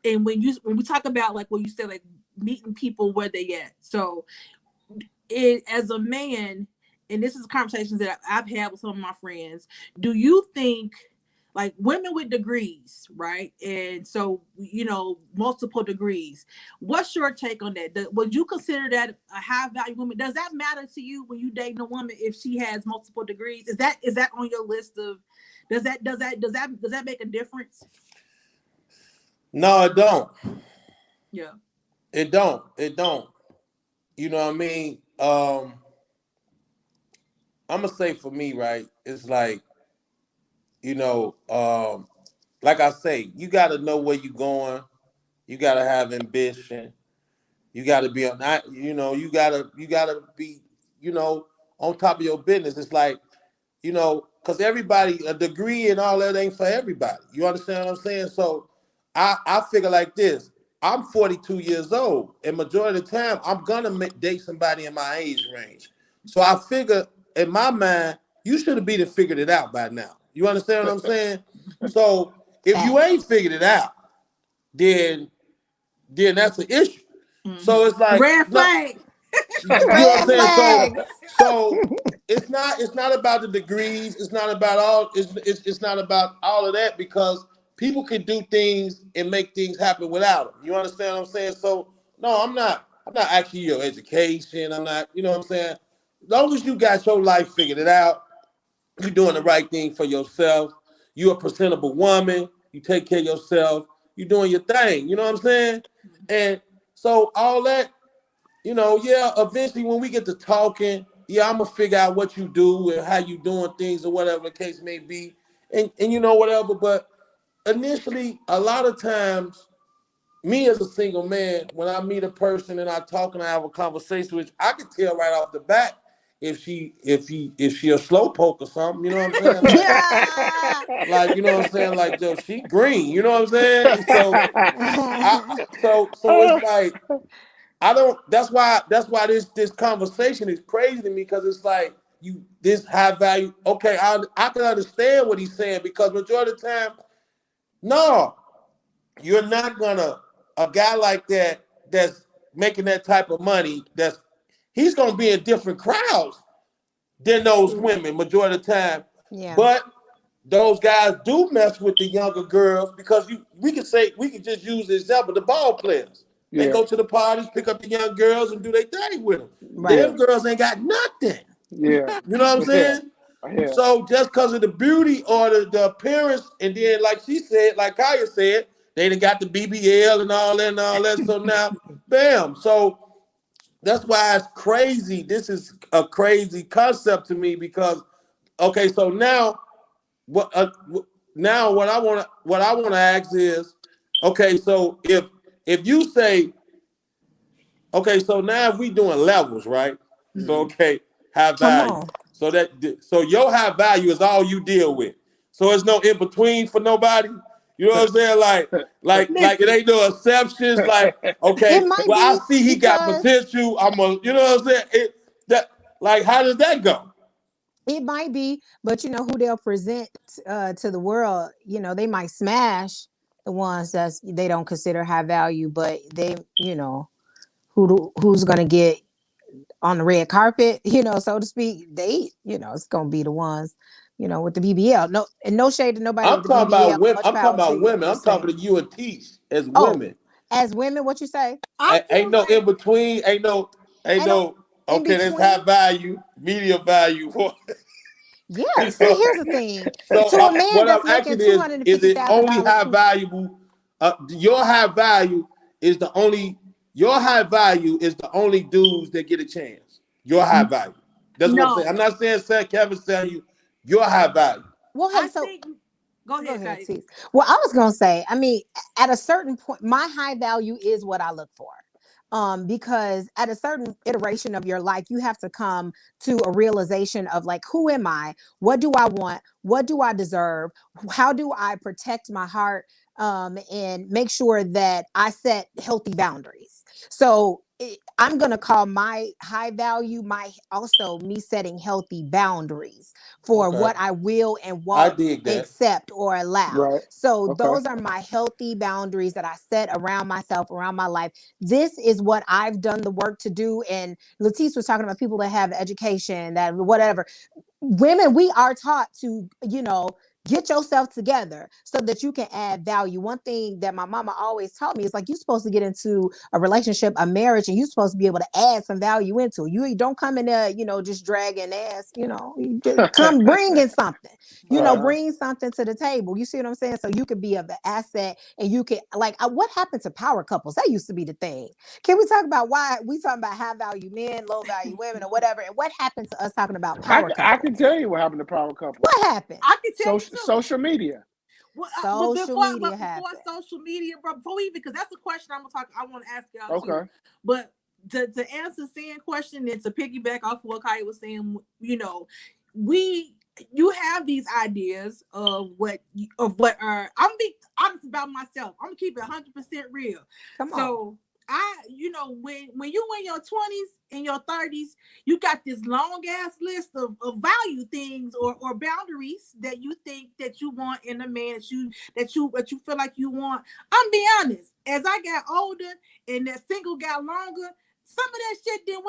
when we talk about like what you said, like meeting people where they at. So as a man. And this is conversations that I've had with some of my friends. Do you think, like women with degrees, right? And so, multiple degrees. What's your take on that? Would you consider that a high value woman? Does that matter to you when you date a woman if she has multiple degrees? Is that on your list of? Does that make a difference? No, it don't. Yeah. It don't. You know what I mean? I'm gonna say for me, right? It's like, like I say, you got to know where you're going. You got to have ambition. You got to be on that. You got to be, on top of your business. It's like, because everybody, a degree and all that ain't for everybody. You understand what I'm saying? So I figure like this. I'm 42 years old, and majority of the time, I'm gonna date somebody in my age range. So I figure, in my mind, you should have been figured it out by now. You understand what I'm saying? So if you ain't figured it out, then that's an issue. Mm-hmm. So it's like red flag. You know what I'm saying? So it's not about the degrees. It's not about all. It's not about all of that because people can do things and make things happen without them. You understand what I'm saying? So no, I'm not asking your education. I'm not. You know what I'm saying? As long as you got your life figured it out, you're doing the right thing for yourself. You're a presentable woman. You take care of yourself. You're doing your thing. You know what I'm saying? And so all that, yeah, eventually when we get to talking, yeah, I'm gonna figure out what you do and how you doing things or whatever the case may be. And whatever. But initially, a lot of times, me as a single man, when I meet a person and I talk and I have a conversation with, I can tell right off the bat if she a slowpoke or something. You know what I'm saying? Like you know what I'm saying? Like, yo, she green. You know what I'm saying? So it's like I don't. That's why this conversation is crazy to me because it's like this high value. Okay, I can understand what he's saying because majority of the time, no, you're not gonna a guy like that's making that type of money. He's gonna be in different crowds than those women majority of the time. Yeah. But those guys do mess with the younger girls because we can just use the example the ball players. They go to the parties, pick up the young girls, and do their thing with them. Right. Them girls ain't got nothing. Yeah. You know what I'm saying? Yeah. So just because of the beauty or the appearance, and then like she said, like Kaya said, they done got the BBL and all that. So now, bam. So that's why it's crazy. This is a crazy concept to me because, okay, so now what I want to ask is, okay, so if you say, okay, so now if we doing levels, right? Mm-hmm. So okay, high value. So your high value is all you deal with. So there's no in between for nobody. You know what I'm saying? Like it ain't no exceptions. Like, okay, well I see he got potential. You know what I'm saying? How does that go? It might be, but you know who they'll present to the world. You know, they might smash the ones that they don't consider high value, but they, who's gonna get on the red carpet, so to speak. They, it's gonna be the ones, with the BBL. No shade to nobody. I'm with the talking BBL. about women. I'm talking about women. I'm talking to you and Tise as women. As women, what you say? Ain't no in between. Ain't no. Okay, that's high value, medium value. Yeah. See, here's the thing. So to a man what that's I'm making asking is it only high valuable? Your high value is the only. Your high value is the only dudes that get a chance. Your high value. That's what I'm saying. I'm not saying Kevin's telling you your high value. Well, hey, go ahead, Tise. Well, I was gonna say, I mean, at a certain point, my high value is what I look for. Because at a certain iteration of your life, you have to come to a realization of like, who am I? What do I want? What do I deserve? How do I protect my heart? And make sure that I set healthy boundaries. So I'm going to call my high value, also me setting healthy boundaries for what I will and won't accept or allow. Right. So those are my healthy boundaries that I set around myself, around my life. This is what I've done the work to do. And Latisse was talking about people that have education, that whatever. Women, we are taught to, get yourself together so that you can add value. One thing that my mama always taught me is like, you're supposed to get into a relationship, a marriage, and you're supposed to be able to add some value into it. You don't come in there, just dragging ass, you come bringing something, bring something to the table. You see what I'm saying? So you could be of an asset, and you can what happened to power couples? That used to be the thing. Can we talk about why we talking about high value men, low value women, or whatever? And what happened to us talking about power couples? I can tell you what happened to power couples. What happened? I can tell you social media. Well, before social media, bro, because that's a question I want to ask y'all too. But to answer Sen's question and to piggyback off what Kaya was saying, you have these ideas of what are. I'm gonna be honest about myself. I'm gonna keep it 100% real. Come on. So when you in your 20s and your 30s, you got this long ass list of value things or boundaries that you think that you want in a man, that you feel like you want. I'm be honest, as I got older and that single got longer, some of that shit did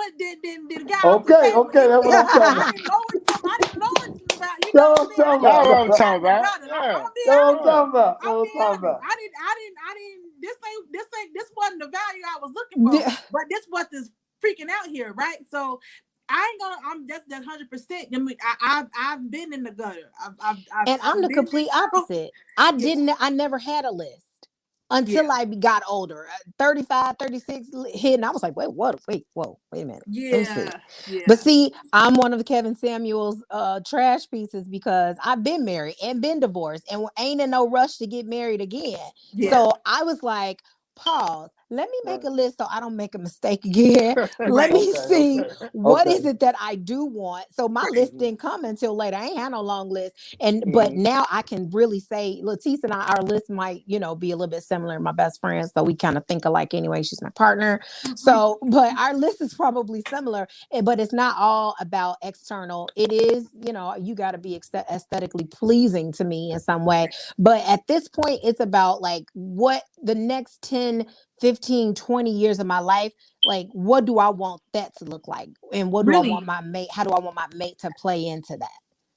got off the Okay, table. that's what I'm talking I about. didn't lower some. I didn't lower some about. You That's know what what I'm I'm saying? talking Y'all know about. what I'm talking about. I'm Yeah. be That's what I'm honest. talking about. I'm That's be what I'm honest. talking about. I didn't. This wasn't the value I was looking for. Yeah. But this what is freaking out here, right? So I ain't gonna. That's 100%. I mean, I've been in the gutter. And I'm the been complete there. opposite. I never had a list until I got older. 35, 36 hit, and I was like, wait a minute. Let me see. Yeah. But see, I'm one of the Kevin Samuels trash pieces because I've been married and been divorced and ain't in no rush to get married again. Yeah. So I was like, pause. Let me make a list so I don't make a mistake again. Let me see what is it that I do want. So my list didn't come until later. I ain't had no long list. But now I can really say Latisse and our list might, be a little bit similar. My best friends, so we kind of think alike anyway. She's my partner. So, but our list is probably similar, but it's not all about external. It is, you got to be aesthetically pleasing to me in some way. But at this point, it's about like what the next 10, 15, 20 years of my life, like what do I want that to look like? And what do I want my mate? How do I want my mate to play into that?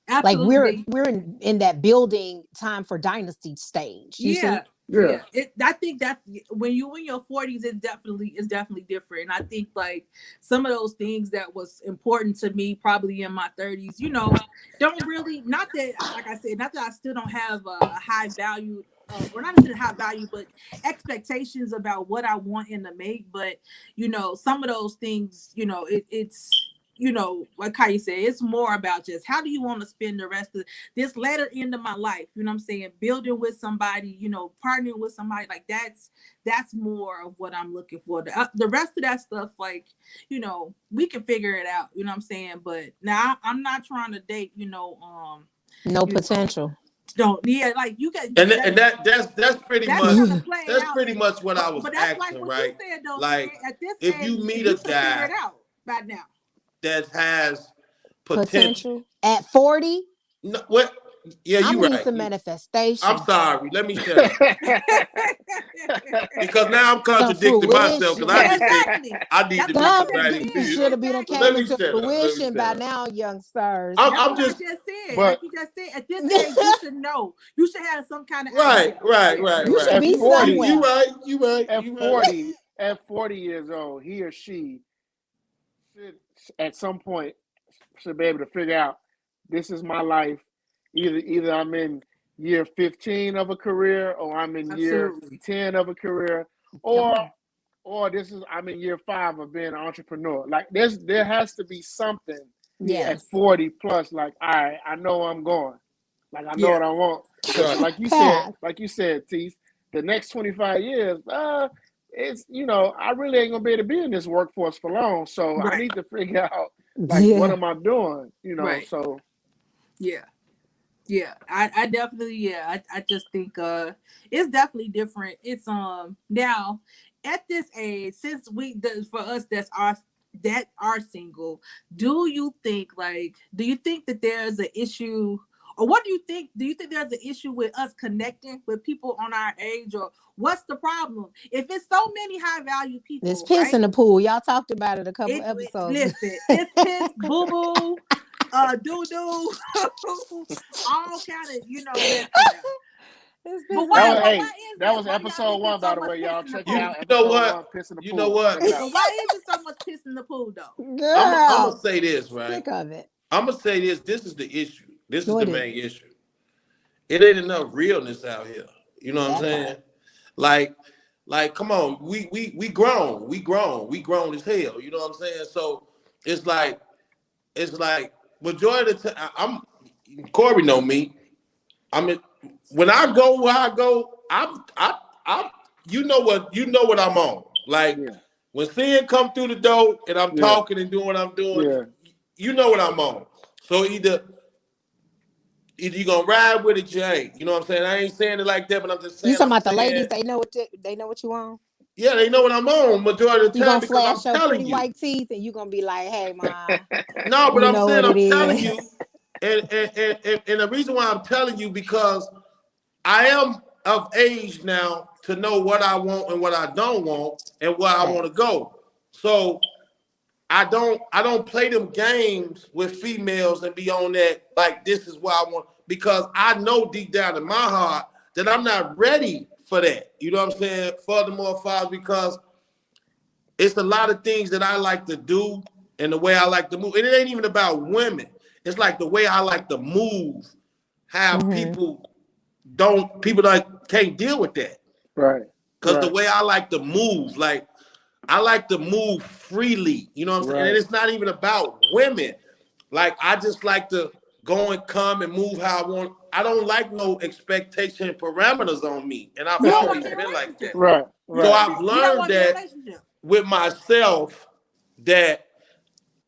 Absolutely. Like we're in that building time for dynasty stage. You see? Yeah. I think that when you in your 40s, it's definitely different. And I think like some of those things that was important to me probably in my 30s, don't really, not that, like I said, not that I still don't have a high value, or not necessarily high value, but expectations about what I want in the mate. But, some of those things, it's, like Kyrie said, it's more about just how do you want to spend the rest of this latter end of my life? You know what I'm saying? Building with somebody, partnering with somebody, like that's more of what I'm looking for. The rest of that stuff, like, we can figure it out. You know what I'm saying? But now I'm not trying to date, no potential. Like you got, and that's pretty much what I was but that's asking, like what right? you said, though. Like at this if age, you meet a guy figure it out by now that has potential at 40. No, what? Yeah, I you need right. some manifestation. I'm sorry. Let me shut up. Because now I'm contradicting myself because I just think I need to be somebody. Should have been came into fruition by now, youngsters. I'm just said. Like you just said, at this age, you should know. You should have some kind of right. You should be somewhere. You right. At 40 years old, he or she should, at some point, should be able to figure out this is my life. Either I'm in year 15 of a career, or I'm in year 10 of a career, or I'm in year 5 of being an entrepreneur. Like there has to be something at 40 plus. Like I know I'm going. Like I know what I want. Like you said, Tise, the next 25 years, it's I really ain't gonna be able to be in this workforce for long. So I need to figure out what am I doing? So I definitely I just think it's definitely different. It's now at this age, since for us that are single, do you think that there's an issue, or what do you think there's an issue with us connecting with people on our age, or what's the problem? If it's so many high value people, there's piss in the pool. Y'all talked about it a couple episodes. Listen, it's piss, boo boo, doo doo, all kind of But that was episode 1, by the way, y'all. Check it out. You know what? 1, piss in the pool. You know what? But why is it so much piss in the pool, though? Girl, I'm gonna say this, right? Sick of it. I'm gonna say this. This is the issue. This is the main issue. It ain't enough realness out here. You know what I'm saying? Like, come on, we grown as hell. You know what I'm saying? So it's like majority of the time, Corey know me. When I go where I go, I'm you know what I'm on. Like when Sen come through the door and I'm talking and doing what I'm doing, you know what I'm on. So either you gonna ride with it, you ain't. You know what I'm saying? I ain't saying it like that, but I'm just saying. You talking about the ladies? They know what you on. Yeah, they know what I'm on majority of the time because I'm telling you. You gonna flash your pretty white teeth and you gonna be like, "Hey, mom." No, but I'm saying I'm telling you, and the reason why I'm telling you because I am of age now to know what I want and what I don't want and where I want to go. So I don't play them games with females and be on that like this is what I want, because I know deep down in my heart that I'm not ready for that. You know what I'm saying? Furthermore, Father, because it's a lot of things that I like to do and the way I like to move. And it ain't even about women. It's like the way I like to move. How people can't deal with that. Right. Because the way I like to move, like I like to move freely. You know what I'm saying? And it's not even about women. Like I just like to go and come and move how I want. I don't like no expectation and parameters on me. And I've always been like that. Right. So I've learned that with myself that,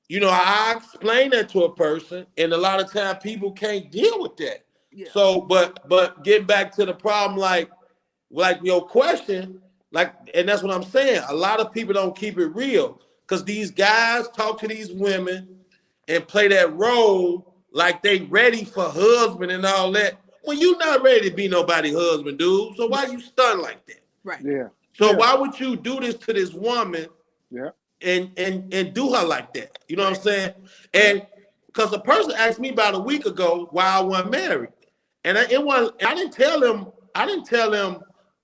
you know, I explain that to a person, and a lot of time people can't deal with that. Yeah. So, but getting back to the problem, like your question, like, and that's what I'm saying. A lot of people don't keep it real because these guys talk to these women and play that role like they ready for husband and all that. When you not ready to be nobody's husband, dude. So why you stunned like that? Right. Yeah. So why would you do this to this woman? Yeah. And do her like that? You know what I'm saying? And because the person asked me about a week ago why I wasn't married, and I didn't tell him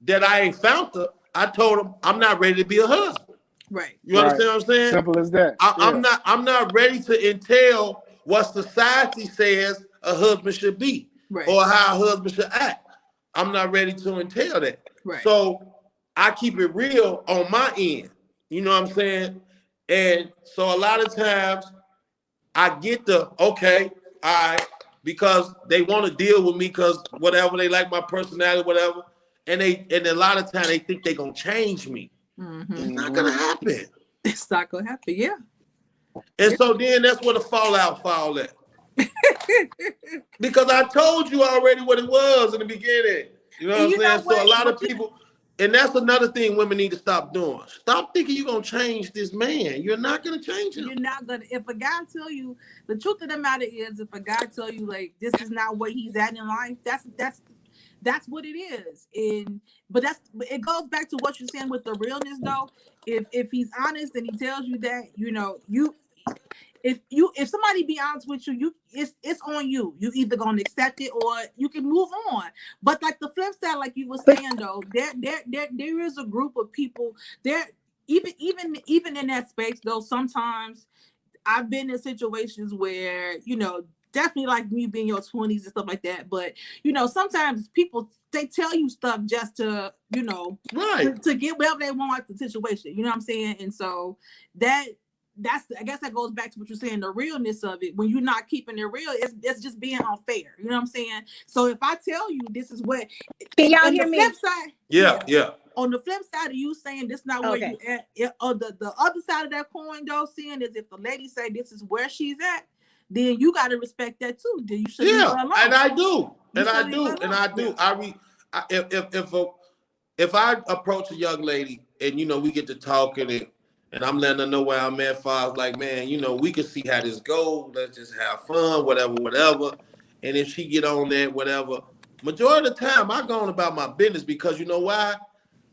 that I ain't found her. I told him I'm not ready to be a husband. Right. You understand what I'm saying? Simple as that. I'm not ready to entail what society says a husband should be, or how a husband should act. I'm not ready to entail that. Right. So I keep it real on my end. You know what I'm saying? And so a lot of times I get the okay, all right, because they want to deal with me because whatever, they like my personality, whatever. And a lot of times they think they're gonna change me. Mm-hmm. It's not gonna happen. It's not gonna happen, yeah. And so then that's where the fallout fall at. Because I told you already what it was in the beginning. You know what I'm saying? So a lot of people, and that's another thing women need to stop doing. Stop thinking you're going to change this man. You're not going to change him. You're not going to. If a guy tell you, the truth of the matter is, if a guy tell you, like, this is not where he's at in life, that's what it is. But it goes back to what you're saying with the realness, though. If he's honest and he tells you that, you know, if somebody be honest with you, it's on you. You either gonna accept it or you can move on. But like the flip side, like you were saying though, there is a group of people there, even in that space though. Sometimes I've been in situations where, you know, definitely like me being in your 20s and stuff like that. But you know, sometimes people, they tell you stuff just to, you know, to get whatever they want out the situation. You know what I'm saying? And so I guess that goes back to what you're saying, the realness of it. When you're not keeping it real, it's just being unfair. You know what I'm saying? So if I tell you this is what, can y'all hear me? Flip side, yeah. On the flip side of you saying this not where you at, or the other side of that coin though, seeing is if the lady say this is where she's at, then you got to respect that too. Then you should leave her alone. And I do. If I approach a young lady and, you know, we get to talking and I'm letting her know where I'm at, far as like, man, you know, we can see how this goes. Let's just have fun, whatever. And if she get on that, whatever, majority of the time I go on about my business because you know why?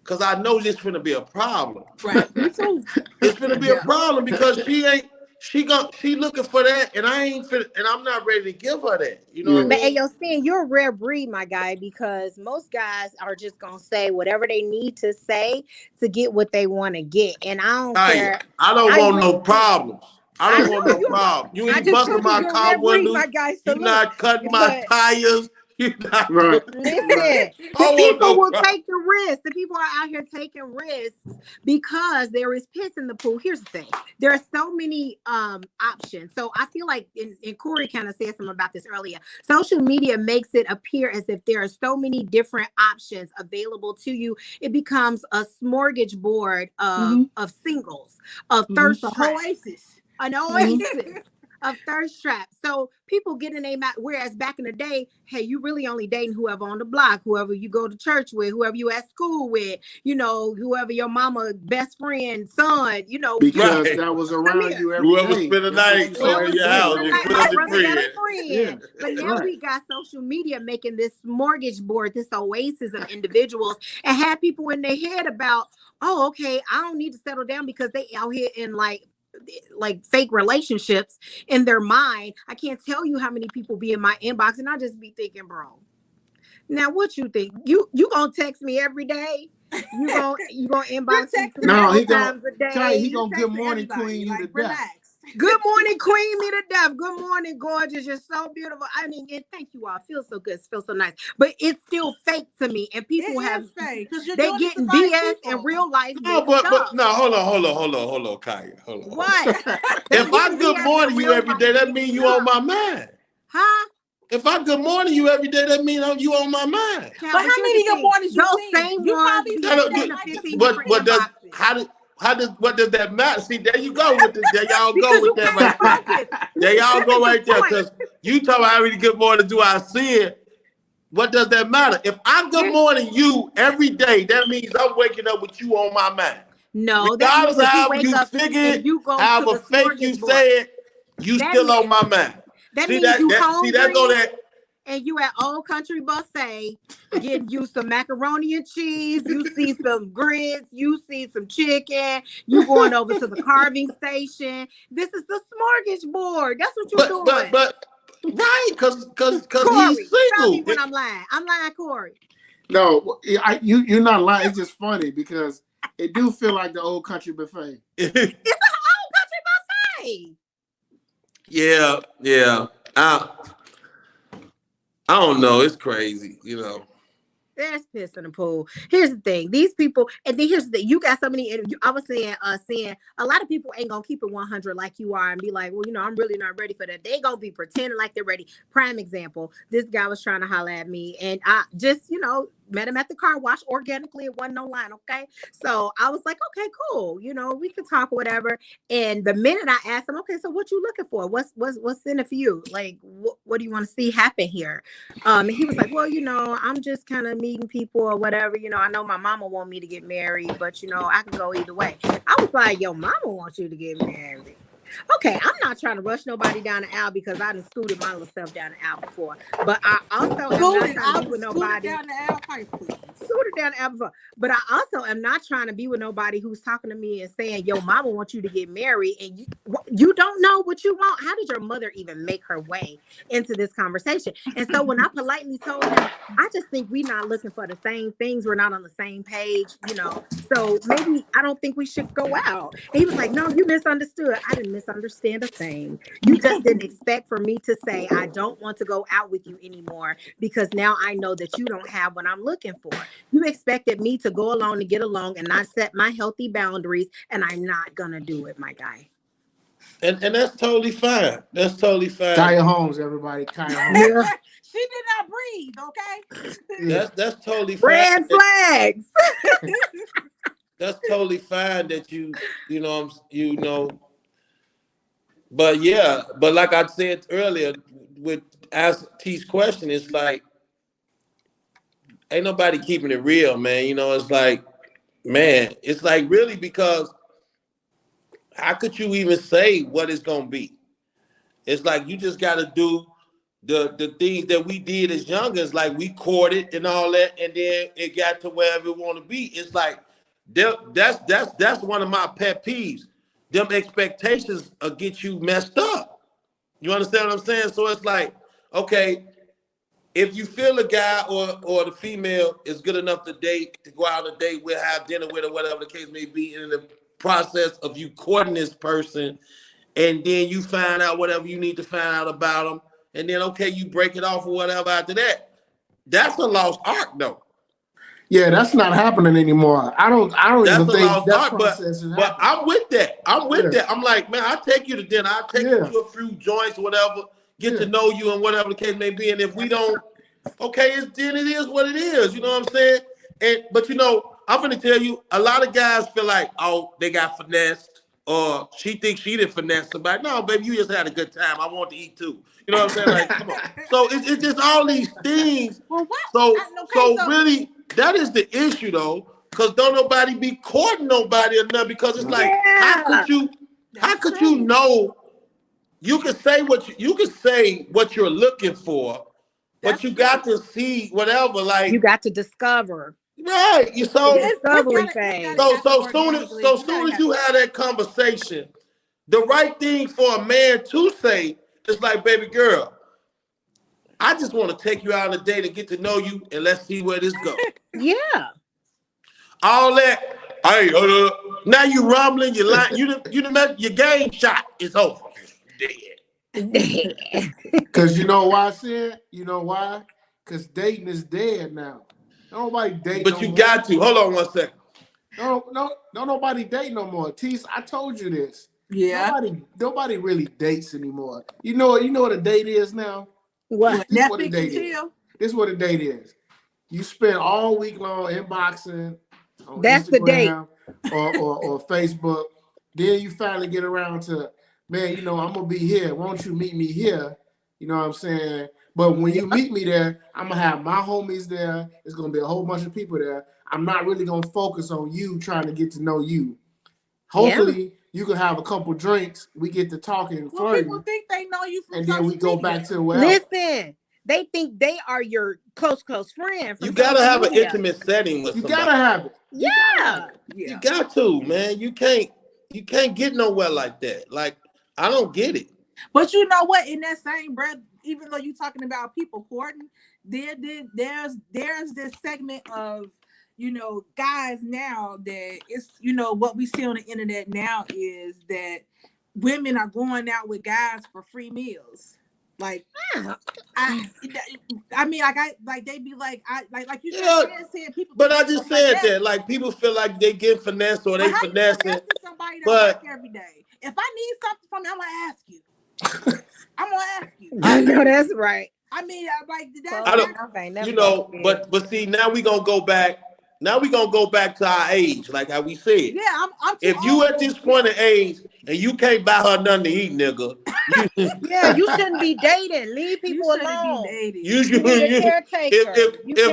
Because I know this finna be a problem. Right. It's finna be a problem because she looking for that, and I ain't finna, and I'm not ready to give her that. You know what I mean? But yo, Sen, you're a rare breed, my guy, because most guys are just gonna say whatever they need to say to get what they want to get, and I don't care. I don't want no problems. I don't want no problems. You ain't busting my car windows. You're not cutting my tires. You're not right. Listen, the people will take the risk. The people are out here taking risks because there is piss in the pool. Here's the thing. There are so many options. So I feel like, and Corey kind of said something about this earlier, social media makes it appear as if there are so many different options available to you. It becomes a smorgasbord of singles, of thirst traps. Oasis. An oasis of thirst traps. So people get in a whereas back in the day, hey, you really only dating whoever on the block, whoever you go to church with, whoever you at school with, whoever your mama best friend, son, Because Right. that was around you every Whoever day. spent the That's what night you so said. in your house, your my cousin brother got a friend. Yeah. friend. But now Right. we got social media making this mortgage board, this oasis of individuals, and had people in their head about, oh, okay, I don't need to settle down because they out here in like fake relationships in their mind. I can't tell you how many people be in my inbox, and I just be thinking, bro, now what you think? You gonna text me every day? You gonna inbox me No, he times a day? he gonna good Texting morning everybody, queen you like, to death. relax. Good morning, queen, me to death. Good morning, gorgeous. You're so beautiful. I mean, and thank you all. Feels so good. It feels so nice. But it's still fake to me. And people It is fake because you're they doing it to getting find BS people. in real life. No, but no, hold on, Kaya. Hold on. What? If I good morning you every day, that means you on my mind. Huh? If I good morning you every day, that means you on my mind. Child, But how many good mornings you those seen? same You ones probably be seen in that 10 like to 15 But different what does inboxes. what does that matter? See, there you go with there y'all go Because with you that can't right there. focus. There y'all This go is the right there point. because you talk about how many good morning do I see it. What does that matter? If I good morning you every day, that means I'm waking up with you on my mind. No, that Regardless means of if you how wake you up figure and it, you go to however the fake you smorgasbord, say it, you that still on means- my mind. that See means you see that go hungry. that. And you at Old Country Buffet getting you some macaroni and cheese, you see some grits, you see some chicken, you going over to the carving station. This is the smorgasbord. That's what you're doing. But right, cause Corey, he's tell me single. when I'm lying. I'm lying, Corey. No, you're not lying. It's just funny because it do feel like the Old Country Buffet. It's an Old Country Buffet. Yeah. I don't know. It's crazy, There's piss in the pool. Here's the thing. These people, and then here's the thing. You got so many. I was saying a lot of people ain't gonna keep it 100 like you are and be like, well, I'm really not ready for that. They gonna be pretending like they're ready. Prime example. This guy was trying to holler at me, and I just, met him at the car wash organically. It wasn't no line, okay? So I was like, okay, cool. We could talk or whatever. And the minute I asked him, okay, so what you looking for? What's in it for you? Like, what do you want to see happen here? And he was like, well, I'm just kind of meeting people or whatever. I know my mama want me to get married, but I can go either way. I was like, your mama wants you to get married. Okay, I'm not trying to rush nobody down the aisle because I done scooted myself down the aisle before. But I also am not trying to be with nobody. Down the aisle, please. Scooted down the aisle before. But I also am not trying to be with nobody who's talking to me and saying, yo, mama wants you to get married and you don't know what you want. How did your mother even make her way into this conversation? And so when I politely told him, I just think we're not looking for the same things. We're not on the same page, So maybe I don't think we should go out. And he was like, no, you misunderstood. I didn't misunderstand a thing. You just didn't expect for me to say, I don't want to go out with you anymore because now I know that you don't have what I'm looking for. You expected me to go along to get along and not set my healthy boundaries, and I'm not gonna do it, my guy. And that's totally fine. That's totally fine. Kaya Holmes, everybody. Kaya Holmes. She did not breathe, okay? That's totally fine. Red flags. That's totally fine that But yeah, but like I said earlier, with Ask T's question, it's like ain't nobody keeping it real, man. It's like, man, it's like really because how could you even say what it's gonna be? It's like you just gotta do the things that we did as youngins, like we courted and all that, and then it got to wherever it want to be. It's like that's one of my pet peeves. Them expectations will get you messed up. You understand what I'm saying? So it's like, okay, if you feel a guy or the female is good enough to go out on a date with, have dinner with, or whatever the case may be, in the process of you courting this person, and then you find out whatever you need to find out about them, and then okay, you break it off or whatever after that. That's a lost art, though. Yeah, that's not happening anymore. I don't That's even a think lost that art, process is but happening. I'm with that. That. I'm like, man, I'll take you to dinner. I'll take you to a few joints, whatever, get to know you and whatever the case may be. And if we don't, okay, then it is what it is. You know what I'm saying? But I'm gonna tell you, a lot of guys feel like, oh, they got finessed. or she thinks she didn't finesse somebody. No, baby, you just had a good time. I want to eat too. You know what I'm saying? Like, come on. So it's just all these things. Well, what? So really, that is the issue though, because don't nobody be courting nobody or nothing. Because it's like, how could you know? You can say what you're looking for, but you got to see whatever. Like you got to discover. Right. Discovery phase. So soon as you have that conversation, the right thing for a man to say is like, baby girl, I just want to take you out on a date and get to know you, and let's see where this goes. Yeah. All that. Hey, now you rumbling, you lying, your game shot is over. Dead. Because you know why I said? You know why? Because dating is dead now. Nobody date. But you got to. Hold on 1 second. No, nobody date no more. Tise, I told you this. Yeah. Nobody really dates anymore. You know what a date is now? What? This is what a date is. This is what a date is. You spend all week long inboxing on That's Instagram or Facebook. Then you finally get around to, man, I'm gonna be here. Won't you meet me here? You know what I'm saying? But when you meet me there, I'm gonna have my homies there. It's gonna be a whole bunch of people there. I'm not really gonna focus on you trying to get to know you. Hopefully, you can have a couple drinks. We get to talking, flirting. People think they know you from and then we go back to where. Listen, they think they are your close friend. You gotta have an intimate setting with somebody. You gotta have it. Yeah. You got to, man. You can't get nowhere like that. Like, I don't get it. But you know what? In that same breath, even though you're talking about people courting, there's this segment of guys now that it's what we see on the internet now is that women are going out with guys for free meals. Like I mean, they be like you just said people. But I just said that like people feel like they get finessed or they finessing. Somebody that but work every day. If I need something from you, I'm gonna ask you. I'm gonna ask you. I know that's right. I mean, but see, now we gonna go back. Now we gonna go back to our age, like how we said. Yeah, I'm if you at this point of age and you can't buy her nothing to eat, nigga. You shouldn't be dating. Leave people alone. If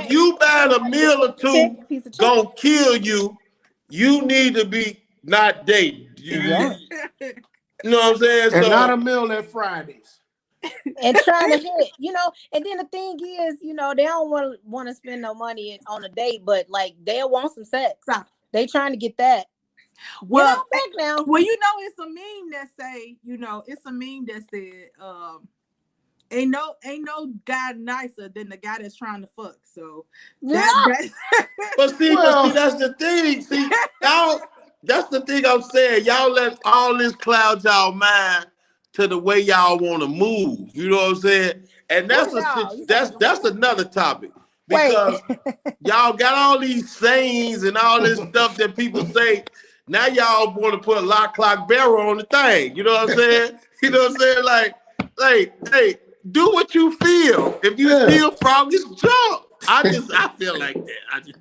you buying a meal or two gonna kill you, you need to be not dating. You know what I'm saying? And not a meal at Fridays. And trying to hit, and then the thing is, they don't want to spend no money on a date, but like they'll want some sex. They trying to get that. Well, back now. Well, it's a meme that say, it's a meme that said, ain't no guy nicer than the guy that's trying to fuck. So but see, that's the thing. See, y'all, that's the thing I'm saying. Y'all let all this cloud y'all mind to the way y'all want to move. You know what I'm saying? And that's another topic. Because y'all got all these sayings and all this stuff that people say. Now y'all want to put a lock, clock, barrel on the thing. You know what I'm saying? You know what I'm saying? Like, hey, do what you feel. If you feel frog, just jump. I feel like that.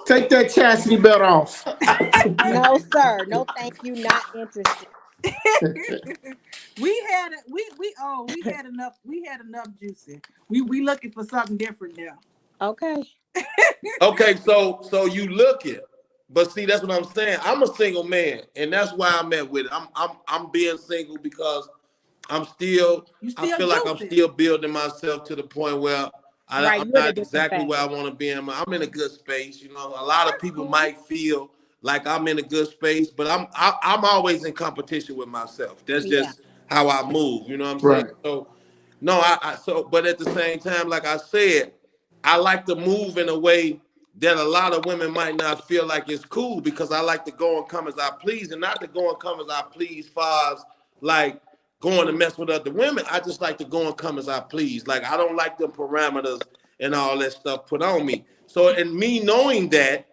Take that chastity belt off. No, sir. No, thank you. Not interested. we had enough juicing. We looking for something different now. Okay. Okay, so you looking, but see, that's what I'm saying. I'm a single man, and that's why I'm at with it. I'm being single because I feel like I'm still building myself to the point where I'm not exactly where I want to be. I'm in a good space. A lot of people might feel like I'm in a good space, but I'm always in competition with myself. That's just how I move. You know what I'm saying? So no, but at the same time, like I said, I like to move in a way that a lot of women might not feel like it's cool because I like to go and come as I please, and not to go and come as I please far as like going to mess with other women. I just like to go and come as I please. Like I don't like them parameters and all that stuff put on me. So, and me knowing that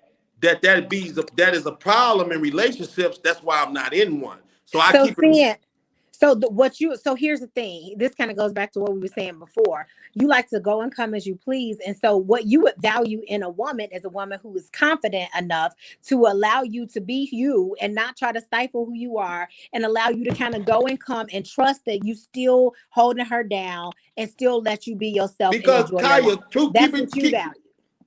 is a problem in relationships. That's why I'm not in one. So I keep it. So here's the thing. This kind of goes back to what we were saying before. You like to go and come as you please. And so what you would value in a woman is a woman who is confident enough to allow you to be you and not try to stifle who you are, and allow you to kind of go and come and trust that you still holding her down and still let you be yourself. Because Kaya, that's what you value.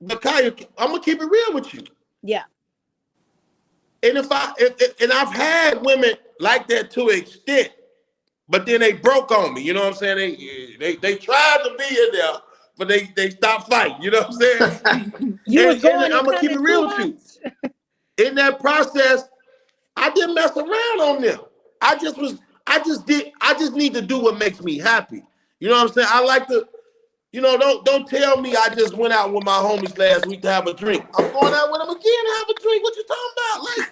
But Kaya, I'm gonna keep it real with you. Yeah. And and I've had women like that to an extent, but then they broke on me. You know what I'm saying? They tried to be in there, but they stopped fighting. You know what I'm saying? I'm gonna keep it real with you. In that process, I didn't mess around on them. I just need to do what makes me happy. You know what I'm saying? I like to, don't tell me I just went out with my homies last week to have a drink. I'm going out with them again to have a drink. What you talking about? Like,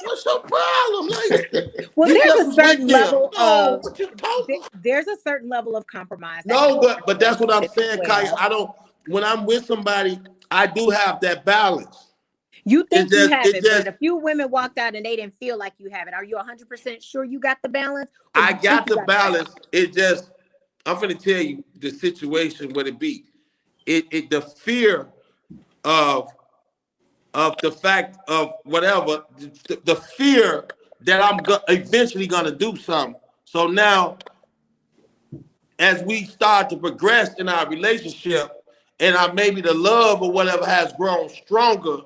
what's your problem? Like, well, there's a certain level of what you talking? There's a certain level of compromise. No, but that's what I'm saying, Kaya. When I'm with somebody, I do have that balance. You think you have it, but a few women walked out and they didn't feel like you have it. Are you 100% sure you got the balance? I got the balance. I'm going to tell you the situation what it be. The fear of the fact of whatever, the fear that I'm eventually going to do something. So now, as we start to progress in our relationship, and maybe the love or whatever has grown stronger,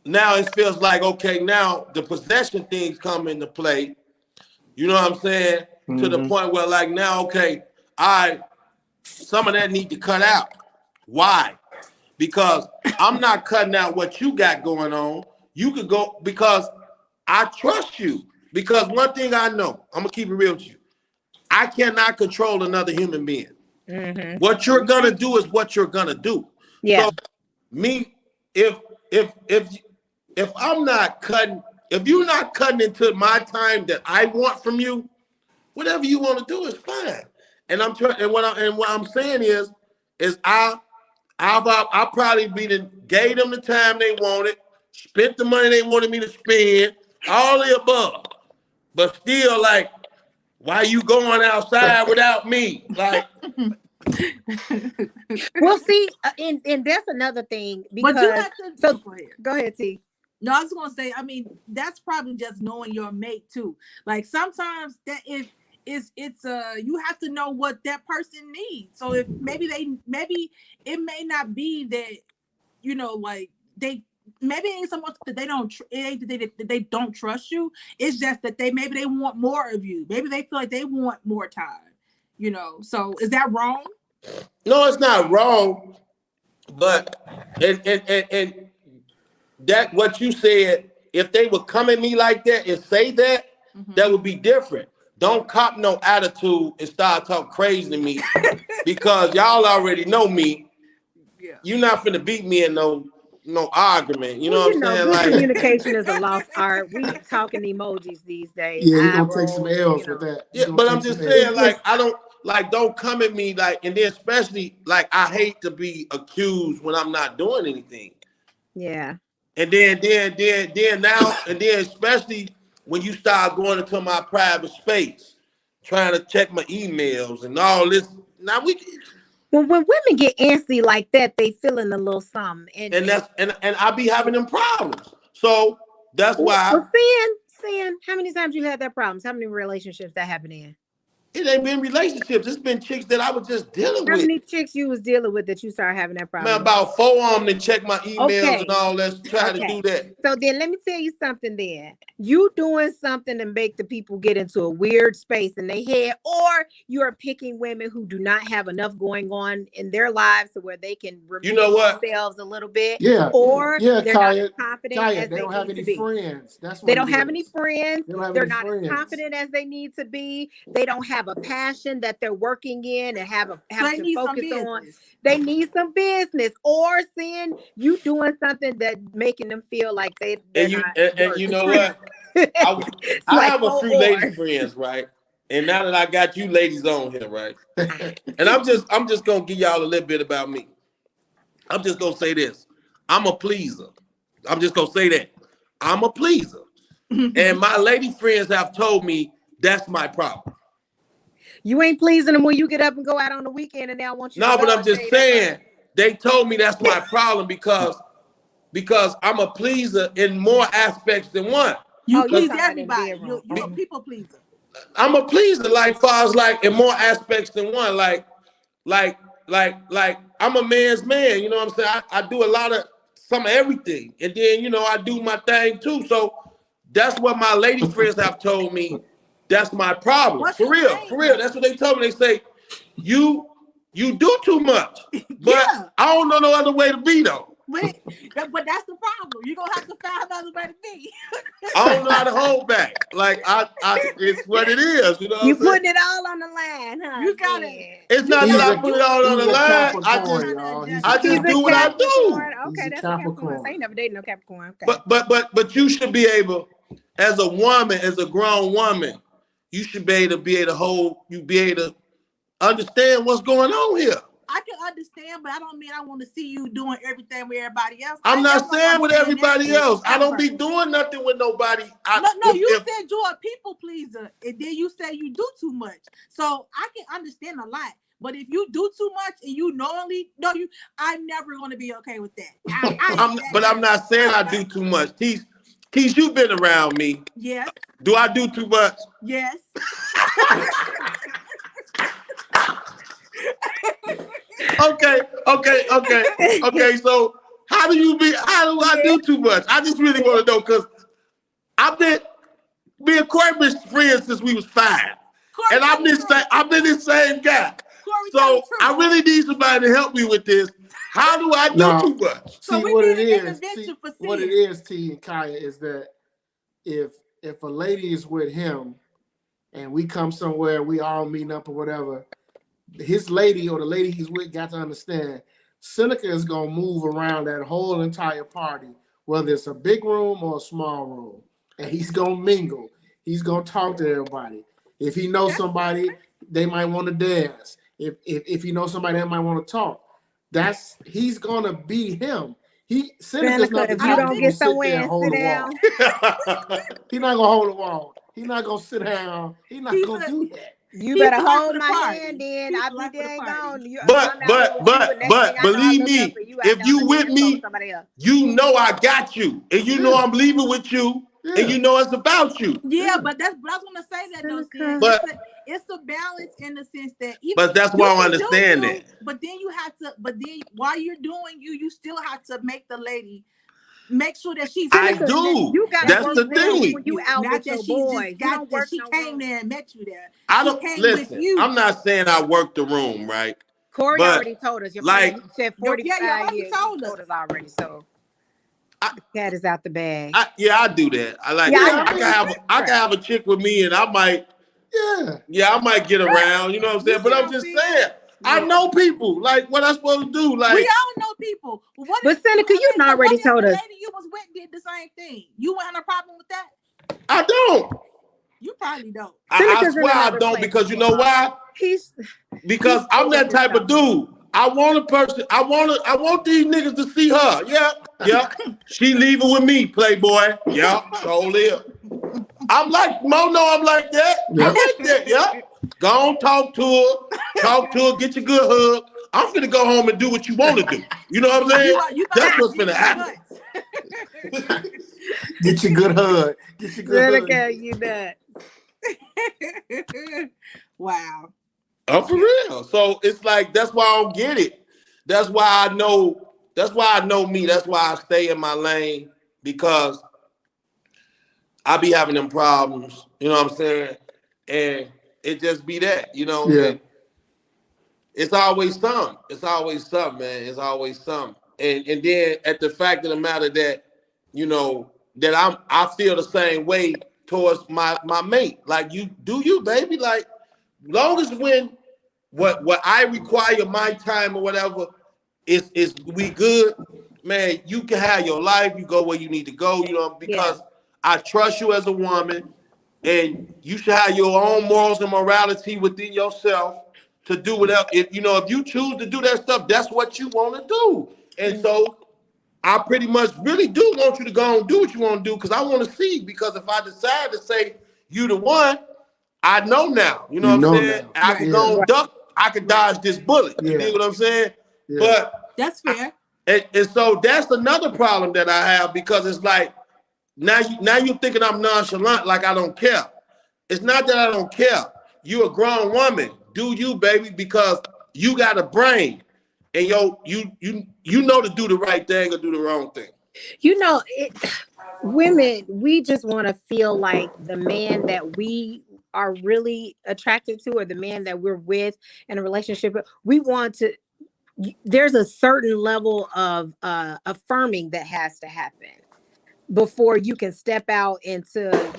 now it feels like, okay, now the possession things come into play. You know what I'm saying? Mm-hmm. To the point where like now, okay, some of that need to cut out. Why? Because I'm not cutting out what you got going on. You could go, because I trust you. Because one thing I know, I'm gonna keep it real with you. I cannot control another human being. Mm-hmm. What you're gonna do is what you're gonna do. Yeah. So me, if I'm not cutting, if you're not cutting into my time that I want from you, whatever you want to do is fine. And I'm trying. And what I'm saying is I'll probably gave them the time they wanted, spent the money they wanted me to spend, all the above. But still, like, why you going outside without me? Like, well, see, and that's another thing. Because, but you have to, go ahead, T. No, I was gonna say, I mean, that's probably just knowing your mate too. Like sometimes that if it's you have to know what that person needs. So if maybe it may not be that, like maybe it ain't so much that they don't trust you. It's just that they want more of you. Maybe they feel like they want more time. So is that wrong? No, it's not wrong. But and that what you said, if they would come at me like that and say that, that would be different. Don't cop no attitude and start talking crazy to me because y'all already know me. Yeah. You're not finna beat me in no argument. You know what I'm saying? Like, communication is a lost art. We talking emojis these days. Yeah, you're gonna take some L's with that. Yeah, but I'm just saying, like, don't come at me like, and then especially like I hate to be accused when I'm not doing anything. Yeah. And then now, and then especially when you start going into my private space, trying to check my emails and all this. Now when women get antsy like that, they feeling a little something. And I be having them problems. So that's why. Well, Sen, how many times you had that problems? How many relationships that happened in? It ain't been relationships. It's been chicks that I was just dealing with. How many chicks you was dealing with that you started having that problem? Man, about 4 of them to check my emails and all that, trying to do that. So then let me tell you something then. You doing something to make the people get into a weird space in their head, or you are picking women who do not have enough going on in their lives to where they can remove themselves a little bit. Yeah. Or they're Kaya, not as confident as they don't have any friends. That's what they don't have any friends. They're not as confident as they need to be. They don't have a passion that they're working in and have to focus on. They need some business, or seeing you doing something that making them feel like they're and you know what? I have a few lady friends, right? And now that I got you ladies on here, right? And I'm just gonna give y'all a little bit about me. I'm just gonna say this. I'm a pleaser. I'm just gonna say that. I'm a pleaser. And my lady friends have told me that's my problem. You ain't pleasing them when you get up and go out on the weekend and they don't want you. No, to but go I'm just saying, they told me that's my problem because I'm a pleaser in more aspects than one. You please everybody. You're a people pleaser. I'm a pleaser, like far as like in more aspects than one. Like I'm a man's man. You know what I'm saying? I do a lot of some of everything, and then you know I do my thing too. So that's what my lady friends have told me. That's my problem. What's For real. That's what they told me. They say you do too much, but I don't know no other way to be though. But that's the problem. You're gonna have to find another way to be. I don't know how to hold back. Like I it's what it is. You know what you I'm saying? putting it all on the line, huh? You got it. It's not that I put it all on the line. I just do what I do. Okay, that's a Capricorn. So I ain't never dated no Capricorn. Okay. But you should be able, as a woman, as a grown woman, you should be able to understand what's going on here. I can understand, but I don't mean I want to see you doing everything with everybody else. I'm not saying with everybody else. I don't be doing nothing with nobody. You said you're a people pleaser, and then you say you do too much. So I can understand a lot. But if you do too much and you knowingly I'm never going to be okay with that. I'm not saying I do too much. Tise, you've been around me. Yes. Do I do too much? Yes. Okay. So how do I do too much? I just really want to know because me and Corey been friends since we was 5, and I've been this same guy. So I really need somebody to help me with this. How do I do too much? So what it is, T and Kaya, is that if a lady is with him and we come somewhere, we all meeting up or whatever, his lady or the lady he's with got to understand Seneca is going to move around that whole entire party, whether it's a big room or a small room, and he's going to mingle. He's going to talk to everybody. If he knows somebody, they might want to dance. If he knows somebody, they might want to talk. He's going to be him. Seneca's not the type to sit there and hold the wall. He's not going to hold the wall. He's not going to sit down. He's not going to do that. You better hold my hand, then I'll be dang gone. But believe me, if you with me, you know I got you, and you know I'm leaving with you, and you know it's about you. Yeah, but I was gonna say that though. But it's a balance in the sense that. But that's why I understand that. But then you have to. But then while you're doing you still have to make the lady. Make sure that she's. I do. That's the thing. When you out with your boys, she came there and met you there. I don't listen. I'm not saying I worked the room, right? Corey already told us. Your friend said 45 years. He told us already. So the cat is out the bag. I do that. I can have a chick with me, and I might. I might get around. You know what I'm saying? But I'm just saying. I know people. Like, what I supposed to do? Like, we all know people. But Seneca, you already told us. The lady you was with did the same thing. You wouldn't have a problem with that? I don't. You probably don't. I swear I don't, because you know why? Because I'm that type of dude. I want a person. I want these niggas to see her. Yeah. She leaving with me, playboy. Yeah, so live. I'm like Mo. No, I'm like that. I like that. Yeah. Go on, talk to her, get your good hug. I'm finna go home and do what you want to do. You know what I'm saying? That's what's finna happen. Get your good hug. Get your good hug. You nuts. Wow. I'm for real. So it's like, that's why I don't get it. That's why I know me. That's why I stay in my lane, because I be having them problems. You know what I'm saying? And it just be that, you know. Yeah. It's always something. It's always something, man. It's always something. And then at the fact of the matter that, you know, that I feel the same way towards my mate. Like, you baby. Like, long as when what I require my time or whatever is we good, man, you can have your life, you go where you need to go, you know, because I trust you as a woman. And you should have your own morals and morality within yourself to do whatever. If you choose to do that stuff, that's what you want to do. And so I pretty much really do want you to go and do what you want to do, because I want to see. Because if I decide to say you the one, I know now. You know You what I'm know saying? now. I can Yeah. go and duck. I can dodge this bullet. You Yeah. dig what I'm saying? Yeah. But That's fair. and so that's another problem that I have, because it's like now you thinking I'm nonchalant, like I don't care. It's not that I don't care. You a grown woman. Do you, baby? Because you got a brain, and you know to do the right thing or do the wrong thing. You know, women, we just want to feel like the man that we are really attracted to, or the man that we're with in a relationship. We want to. There's a certain level of affirming that has to happen before you can step out into,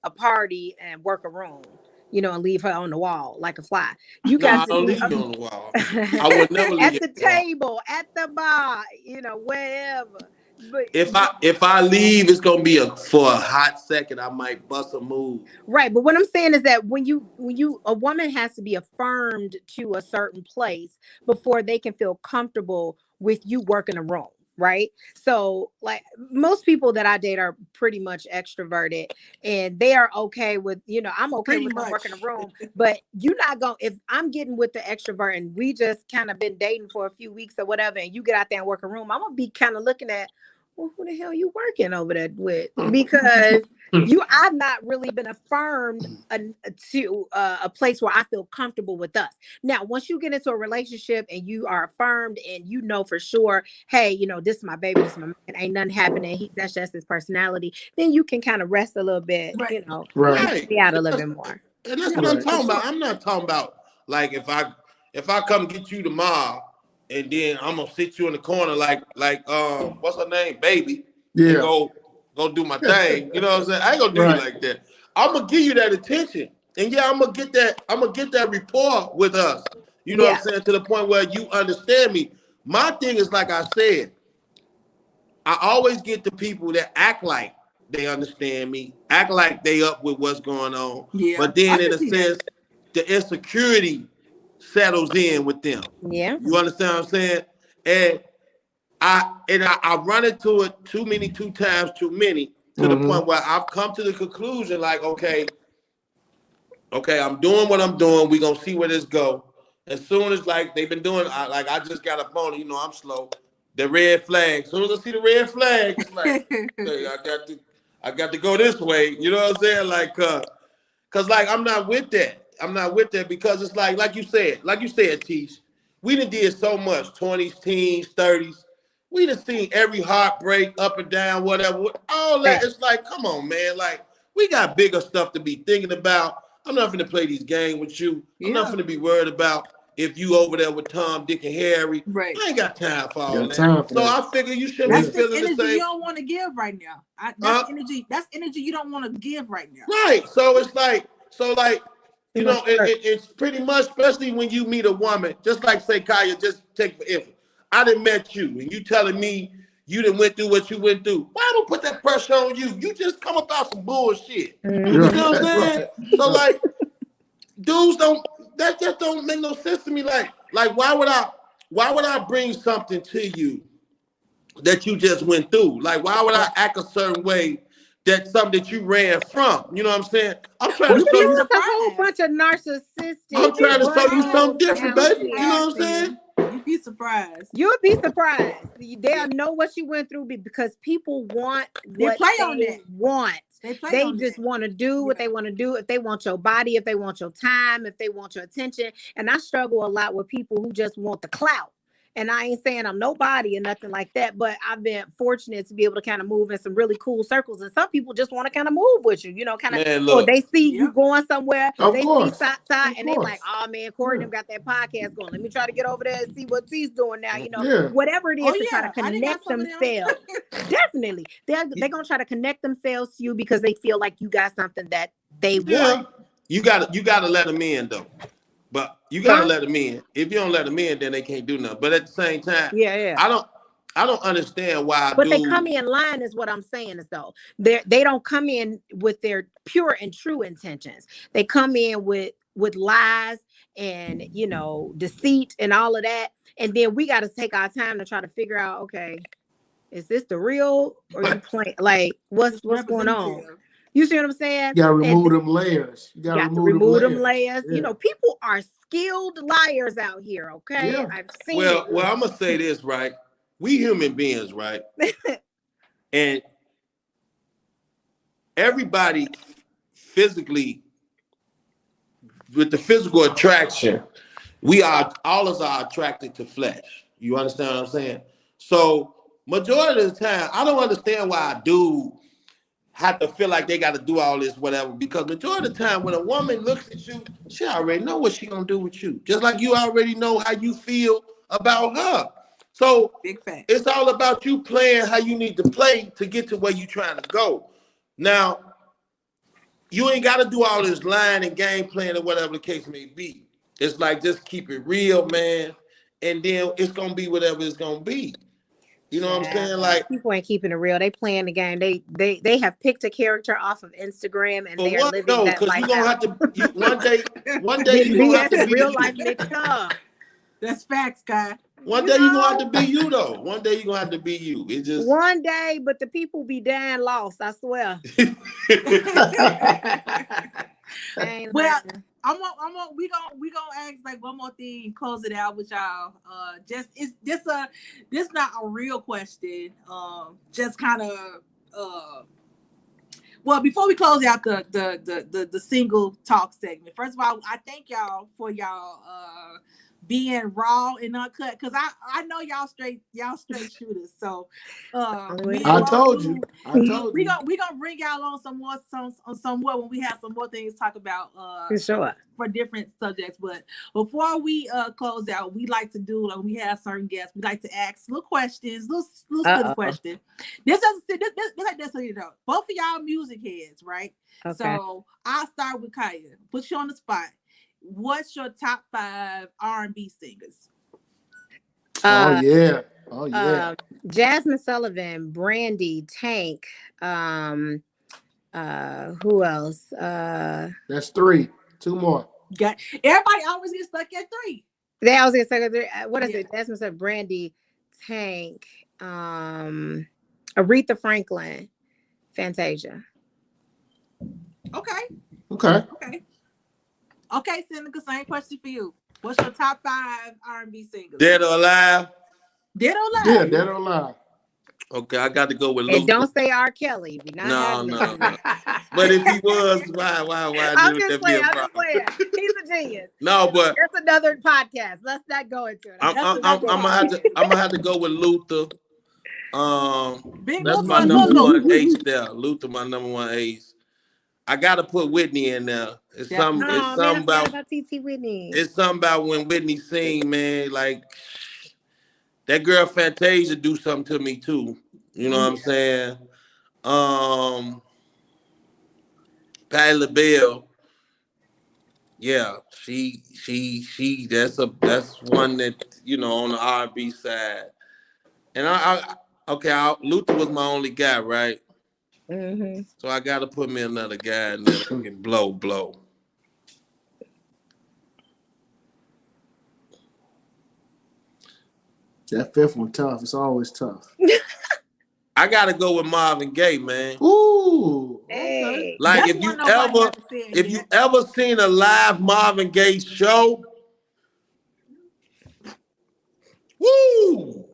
a party and work a room, and leave her on the wall like a fly. You No, got I to don't be leave you on the wall. I would never leave at you the on the wall. table, at the bar, wherever. But If I leave, it's gonna be for a hot second. I might bust a move. right, but what I'm saying is that when a woman has to be affirmed to a certain place before they can feel comfortable with you working a room, right? So, like, most people that I date are pretty much extroverted, and they are okay with, I'm okay Pretty with them much. working a room, but you're not going. If I'm getting with the extrovert and we just kind of been dating for a few weeks or whatever, and you get out there and work a room, I'm gonna be kind of looking at, well, who the hell you working over there with? Because I've not really been affirmed to a place where I feel comfortable with us. Now, once you get into a relationship and you are affirmed and you know for sure, hey, this is my baby, this is my man, ain't nothing happening. That's just his personality. Then you can kind of rest a little bit, Right. Right. be out a little bit more. And that's Yeah. what I'm Right. talking about. I'm not talking about like if I come get you tomorrow and then I'm gonna sit you in the corner like what's her name, baby, and Yeah. go do my thing. You know what I'm saying? I ain't gonna do you Right. like that. I'm gonna give you that attention, and yeah, I'm gonna get that rapport with us. You know what I'm saying? To the point where you understand me. My thing is, like I said, I always get the people that act like they understand me, act like they up with what's going on. Yeah. But then I in can a see sense, the insecurity settles in with them. Yeah. You understand what I'm saying? And I run into it two times too many, to the point where I've come to the conclusion, like, okay, I'm doing what I'm doing. We're gonna see where this go. As soon as like they've been doing, I just got up on it, I'm slow. The red flag. As soon as I see the red flag, it's like, hey, I got to go this way. You know what I'm saying? Like, cause like I'm not with that. I'm not with that because it's like you said, Tise, we done did so much, 20s, teens, 30s. We done seen every heartbreak, up and down, whatever. All that. It's like, come on, man. Like, we got bigger stuff to be thinking about. I'm not finna play these games with you. I'm not finna be worried about if you over there with Tom, Dick, and Harry. Right. I ain't got time for all Got that. time for So that. I figure you shouldn't That's be just feeling the energy you same. don't want to give right now. That's energy. That's energy you don't want to give right now. Right. So it's like, it's pretty much, especially when you meet a woman, just like say Kaya, just take for instance. I done met you and you telling me you done went through what you went through. Why don't put that pressure on you? You just come about some bullshit. You know what I'm saying? Right. So like, dudes that just don't make no sense to me. Like why would I bring something to you that you just went through? Like, why would I act a certain way that's something that you ran from? You know what I'm saying? I'm trying to show you. A whole bunch of narcissistic. I'm trying to show you something different, baby. You know what I'm saying? You'd be surprised. You'll be surprised. They'll know what you went through because people want what they want. They just want to do what they want to do. If they want your body, if they want your time, if they want your attention. And I struggle a lot with people who just want the clout. And I ain't saying I'm nobody or nothing like that, but I've been fortunate to be able to kind of move in some really cool circles. And some people just want to kind of move with you, kind of. Or they see you going somewhere, they see side, and they like, oh man, Corey them got that podcast going. Let me try to get over there and see what he's doing now. Whatever it is to try to connect themselves. Definitely, they're gonna try to connect themselves to you because they feel like you got something that they want. You gotta let them in though. But you gotta let them in. If you don't let them in, then they can't do nothing. But at the same time, I don't understand why. But they come in line is what I'm saying is though. They don't come in with their pure and true intentions. They come in with lies and deceit and all of that. And then we got to take our time to try to figure out, okay, is this the real or you playing? Like what's going on? You see what I'm saying? You gotta remove them layers. You got to remove them layers. You know, people are skilled liars out here. Okay, Yeah. I've seen it. Well, I'm gonna say this, right? We human beings, right? And everybody physically, with the physical attraction, all of us are attracted to flesh. You understand what I'm saying? So majority of the time, I don't understand why a dude have to feel like they got to do all this, whatever, because majority of the time when a woman looks at you, she already know what she gonna do with you. Just like you already know how you feel about her. So Big fact. it's all about you playing how you need to play to get to where you trying to go. Now, you ain't got to do all this line and game plan or whatever the case may be. It's like, just keep it real, man. And then it's going to be whatever it's going to be. You know what I'm saying? Like, people ain't keeping it real. They playing the game. They have picked a character off of Instagram and they are living that because life. you're going to have to, one day you're going to have to be real life mixed up. That's facts, guy. One day you're going to have to be you, though. One day you're going to have to be you. It just one day, but the people be damn lost, I swear. Well, we gonna ask like one more thing, close it out with y'all. This not a real question. Just kind of well, before we close out the single talk segment, first of all, I thank y'all for y'all being raw and uncut, because I know y'all straight shooters. So I told you. We gonna bring y'all on some more when we have some more things to talk about for sure, for different subjects. But before we close out, we like to do, like, we have certain guests, we like to ask little questions, little simple questions. This like this, so you know, both of y'all music heads, right? Okay. So I'll start with Kaya. Put you on the spot. What's your top 5 R&B singers? Oh yeah. Jasmine Sullivan, Brandy, Tank. Who else? That's 3. 2 more. Got everybody always gets stuck at 3. They always get stuck at 3. What is it? Jasmine Sullivan, Brandy, Tank, Aretha Franklin, Fantasia. Okay, Seneca, same question for you. What's your top 5 R&B singers? Dead or alive? Dead or alive? Yeah, dead or alive. Okay, I got to go with Luther. Luke. And don't say R. Kelly. No. But if he was, why I'm would just that be a playing. problem? He's a genius. No, but that's another podcast. Let's not go into it. I'm gonna have to go with Luther. That's my number 1 ace there. Luther, my number 1 ace. I gotta put Whitney in there. It's something about TT Whitney. It's something about when Whitney sing, man. Like, that girl Fantasia do something to me too. You know what I'm saying? Patti LaBelle. Yeah, she that's one that, you know, on the R&B side. And Luther was my only guy, right? Mm-hmm. So I got to put me another guy in there that can blow. That 5th one tough. It's always tough. I got to go with Marvin Gaye, man. Ooh. Hey. Like, if you ever seen a live Marvin Gaye show, woo!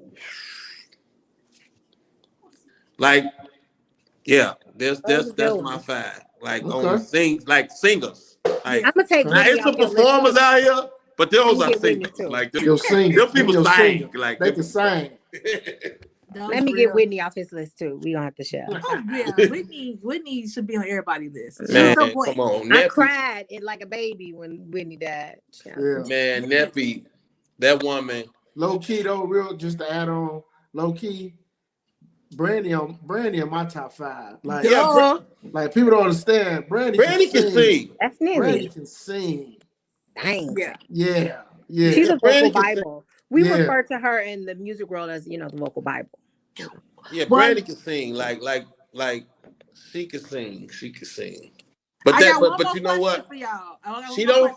Like, yeah, that's my 5. Like, on singers. Like, I'm gonna take. Now it's some performers out here, but those are singers. Like, them people sing. Like, they can sing. Let me get Whitney off his list too. We gonna have to share. Oh yeah, Whitney should be on everybody's list. Man, come on. I cried like a baby when Whitney died. Yeah. Man, Neppy, that woman. Low key though, just to add on, low key, Brandy on my top 5. Like, like, people don't understand. Brandy can sing. That's nearly. Brandy can sing. Dang. Yeah. She's a vocal Bible. We refer to her in the music world as, the vocal Bible. Yeah, Brandy can sing. Like she can sing. She can sing. But you know what? She don't.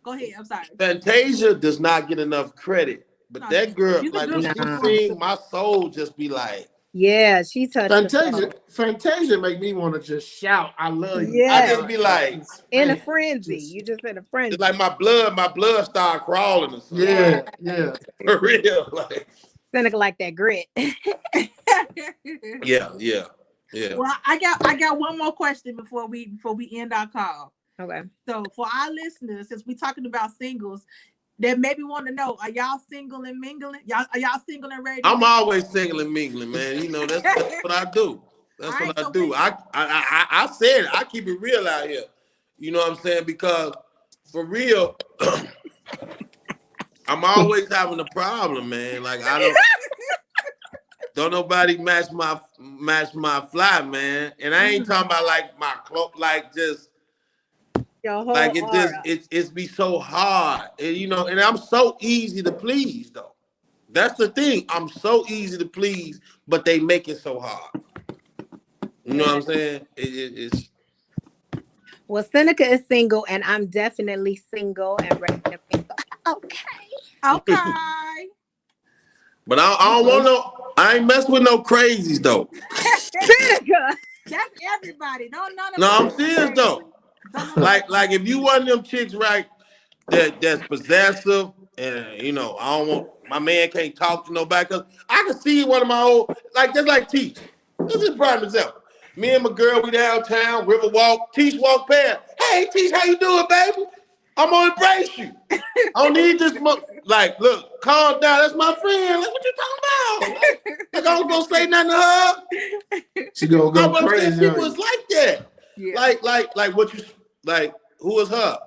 Go ahead. I'm sorry. Fantasia does not get enough credit. But that girl, like, when she sing, my soul just be like, Yeah, she touched the phone. Fantasia make me want to just shout. I love you. Yeah. I just be like, In a man, frenzy. just- You just in a frenzy. it's like my blood started crawling or something. yeah. For real. Like, Seneca like that grit. yeah. Well, I got one more question before we end our call. Okay. So for our listeners, since we're talking about singles, that maybe want to know, are y'all single and mingling? Are y'all single and ready? I'm always single and mingling, man. You know, that's what I do. That's All right, what I so do. I said it. I keep it real out here. You know what I'm saying? Because for real, I'm always having a problem, man. Like I don't nobody match my fly, man. And I ain't talking about like my cloak, like just Your whole like aura. it's be so hard. And you know, and I'm so easy to please though. That's the thing. I'm so easy to please, but they make it so hard. You know what I'm saying? It's Well, Seneca is single, and I'm definitely single and ready to mingle. Okay. but I don't want no. I ain't mess with no crazies though. Seneca. That's everybody. None of No, I'm us serious crazy. though. Like if you one of them chicks, right, that's possessive, and you know, I don't want my man can't talk to nobody. Cause I can see one of my old just like Teach. This is a prime example. Me and my girl, we downtown, River Walk. Teach walk past. Hey, Teach, how you doing, baby? I'm gonna embrace you. I don't need this like, look, calm down. That's my friend. Like, what you talking about? Like I was gonna say nothing to her. She gonna go I'm crazy. saying people is like that. Yeah. Like what you like? Who is her?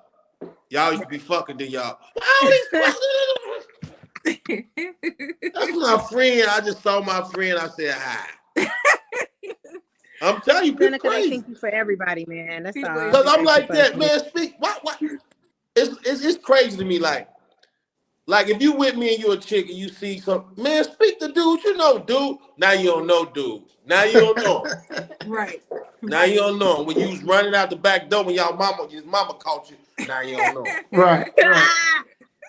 Y'all used to be fucking, then y'all. All these That's my friend. I just saw my friend. I said hi. I'm telling you, people Seneca, they crazy. think you for everybody, man. That's all. Because I'm like that, man. Speak. What? It's crazy to me. Like if you with me and you a chick and you see some man, speak to dude. You know, dude. Now you don't know, dude. Now you don't know. Right. Now you don't know. When you was running out the back door when your mama caught you. Now you don't know.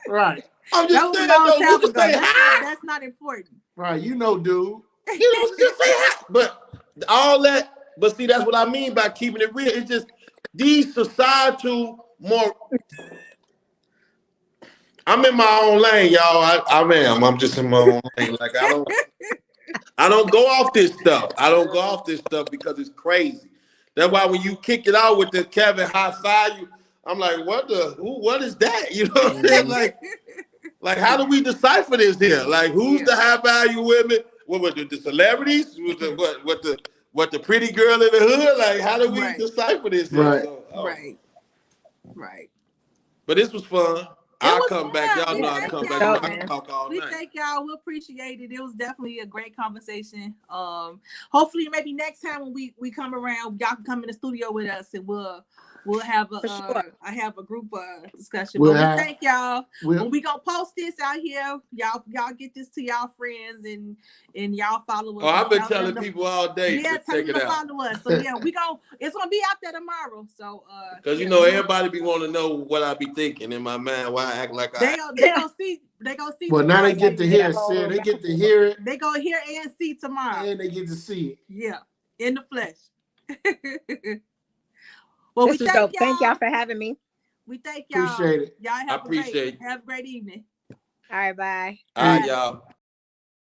Right. I'm just saying though, you can say hi. That's not important. Right. You know, dude. You know, just say hi. But all that, but see, that's what I mean by keeping it real. It's just these societal more. I'm in my own lane, y'all. I am. I'm just in my own lane. Like I don't go off this stuff. I don't go off this stuff because it's crazy. That's why when you kick it out with the Kevin high five, I'm like, what is that? You know what I'm saying? Like how do we decipher this here? Like who's the high value women? What were the celebrities? What the pretty girl in the hood? Like how do we decipher this here? Right. So, Right. But this was fun. I'll come back. Y'all know I'll come back. I can talk all We night. thank y'all. We appreciate it. It was definitely a great conversation. Hopefully maybe next time when we come around, y'all can come in the studio with us and we'll have I have a group discussion. But we thank y'all. When we gonna post this out here, y'all get this to y'all friends and y'all follow us. Oh, I've been telling people all day. Yeah, tell them to follow us. So yeah, it's gonna be out there tomorrow. So because you know everybody be want to know what I be thinking in my mind. Why I act like they gonna see. Well, now they get to hear it. They get to hear it. They gonna hear and see tomorrow. And they get to see it. Yeah, in the flesh. Well, this was dope. Thank y'all for having me. We thank y'all. Appreciate it. Y'all have a great evening. All right, bye. All right, y'all.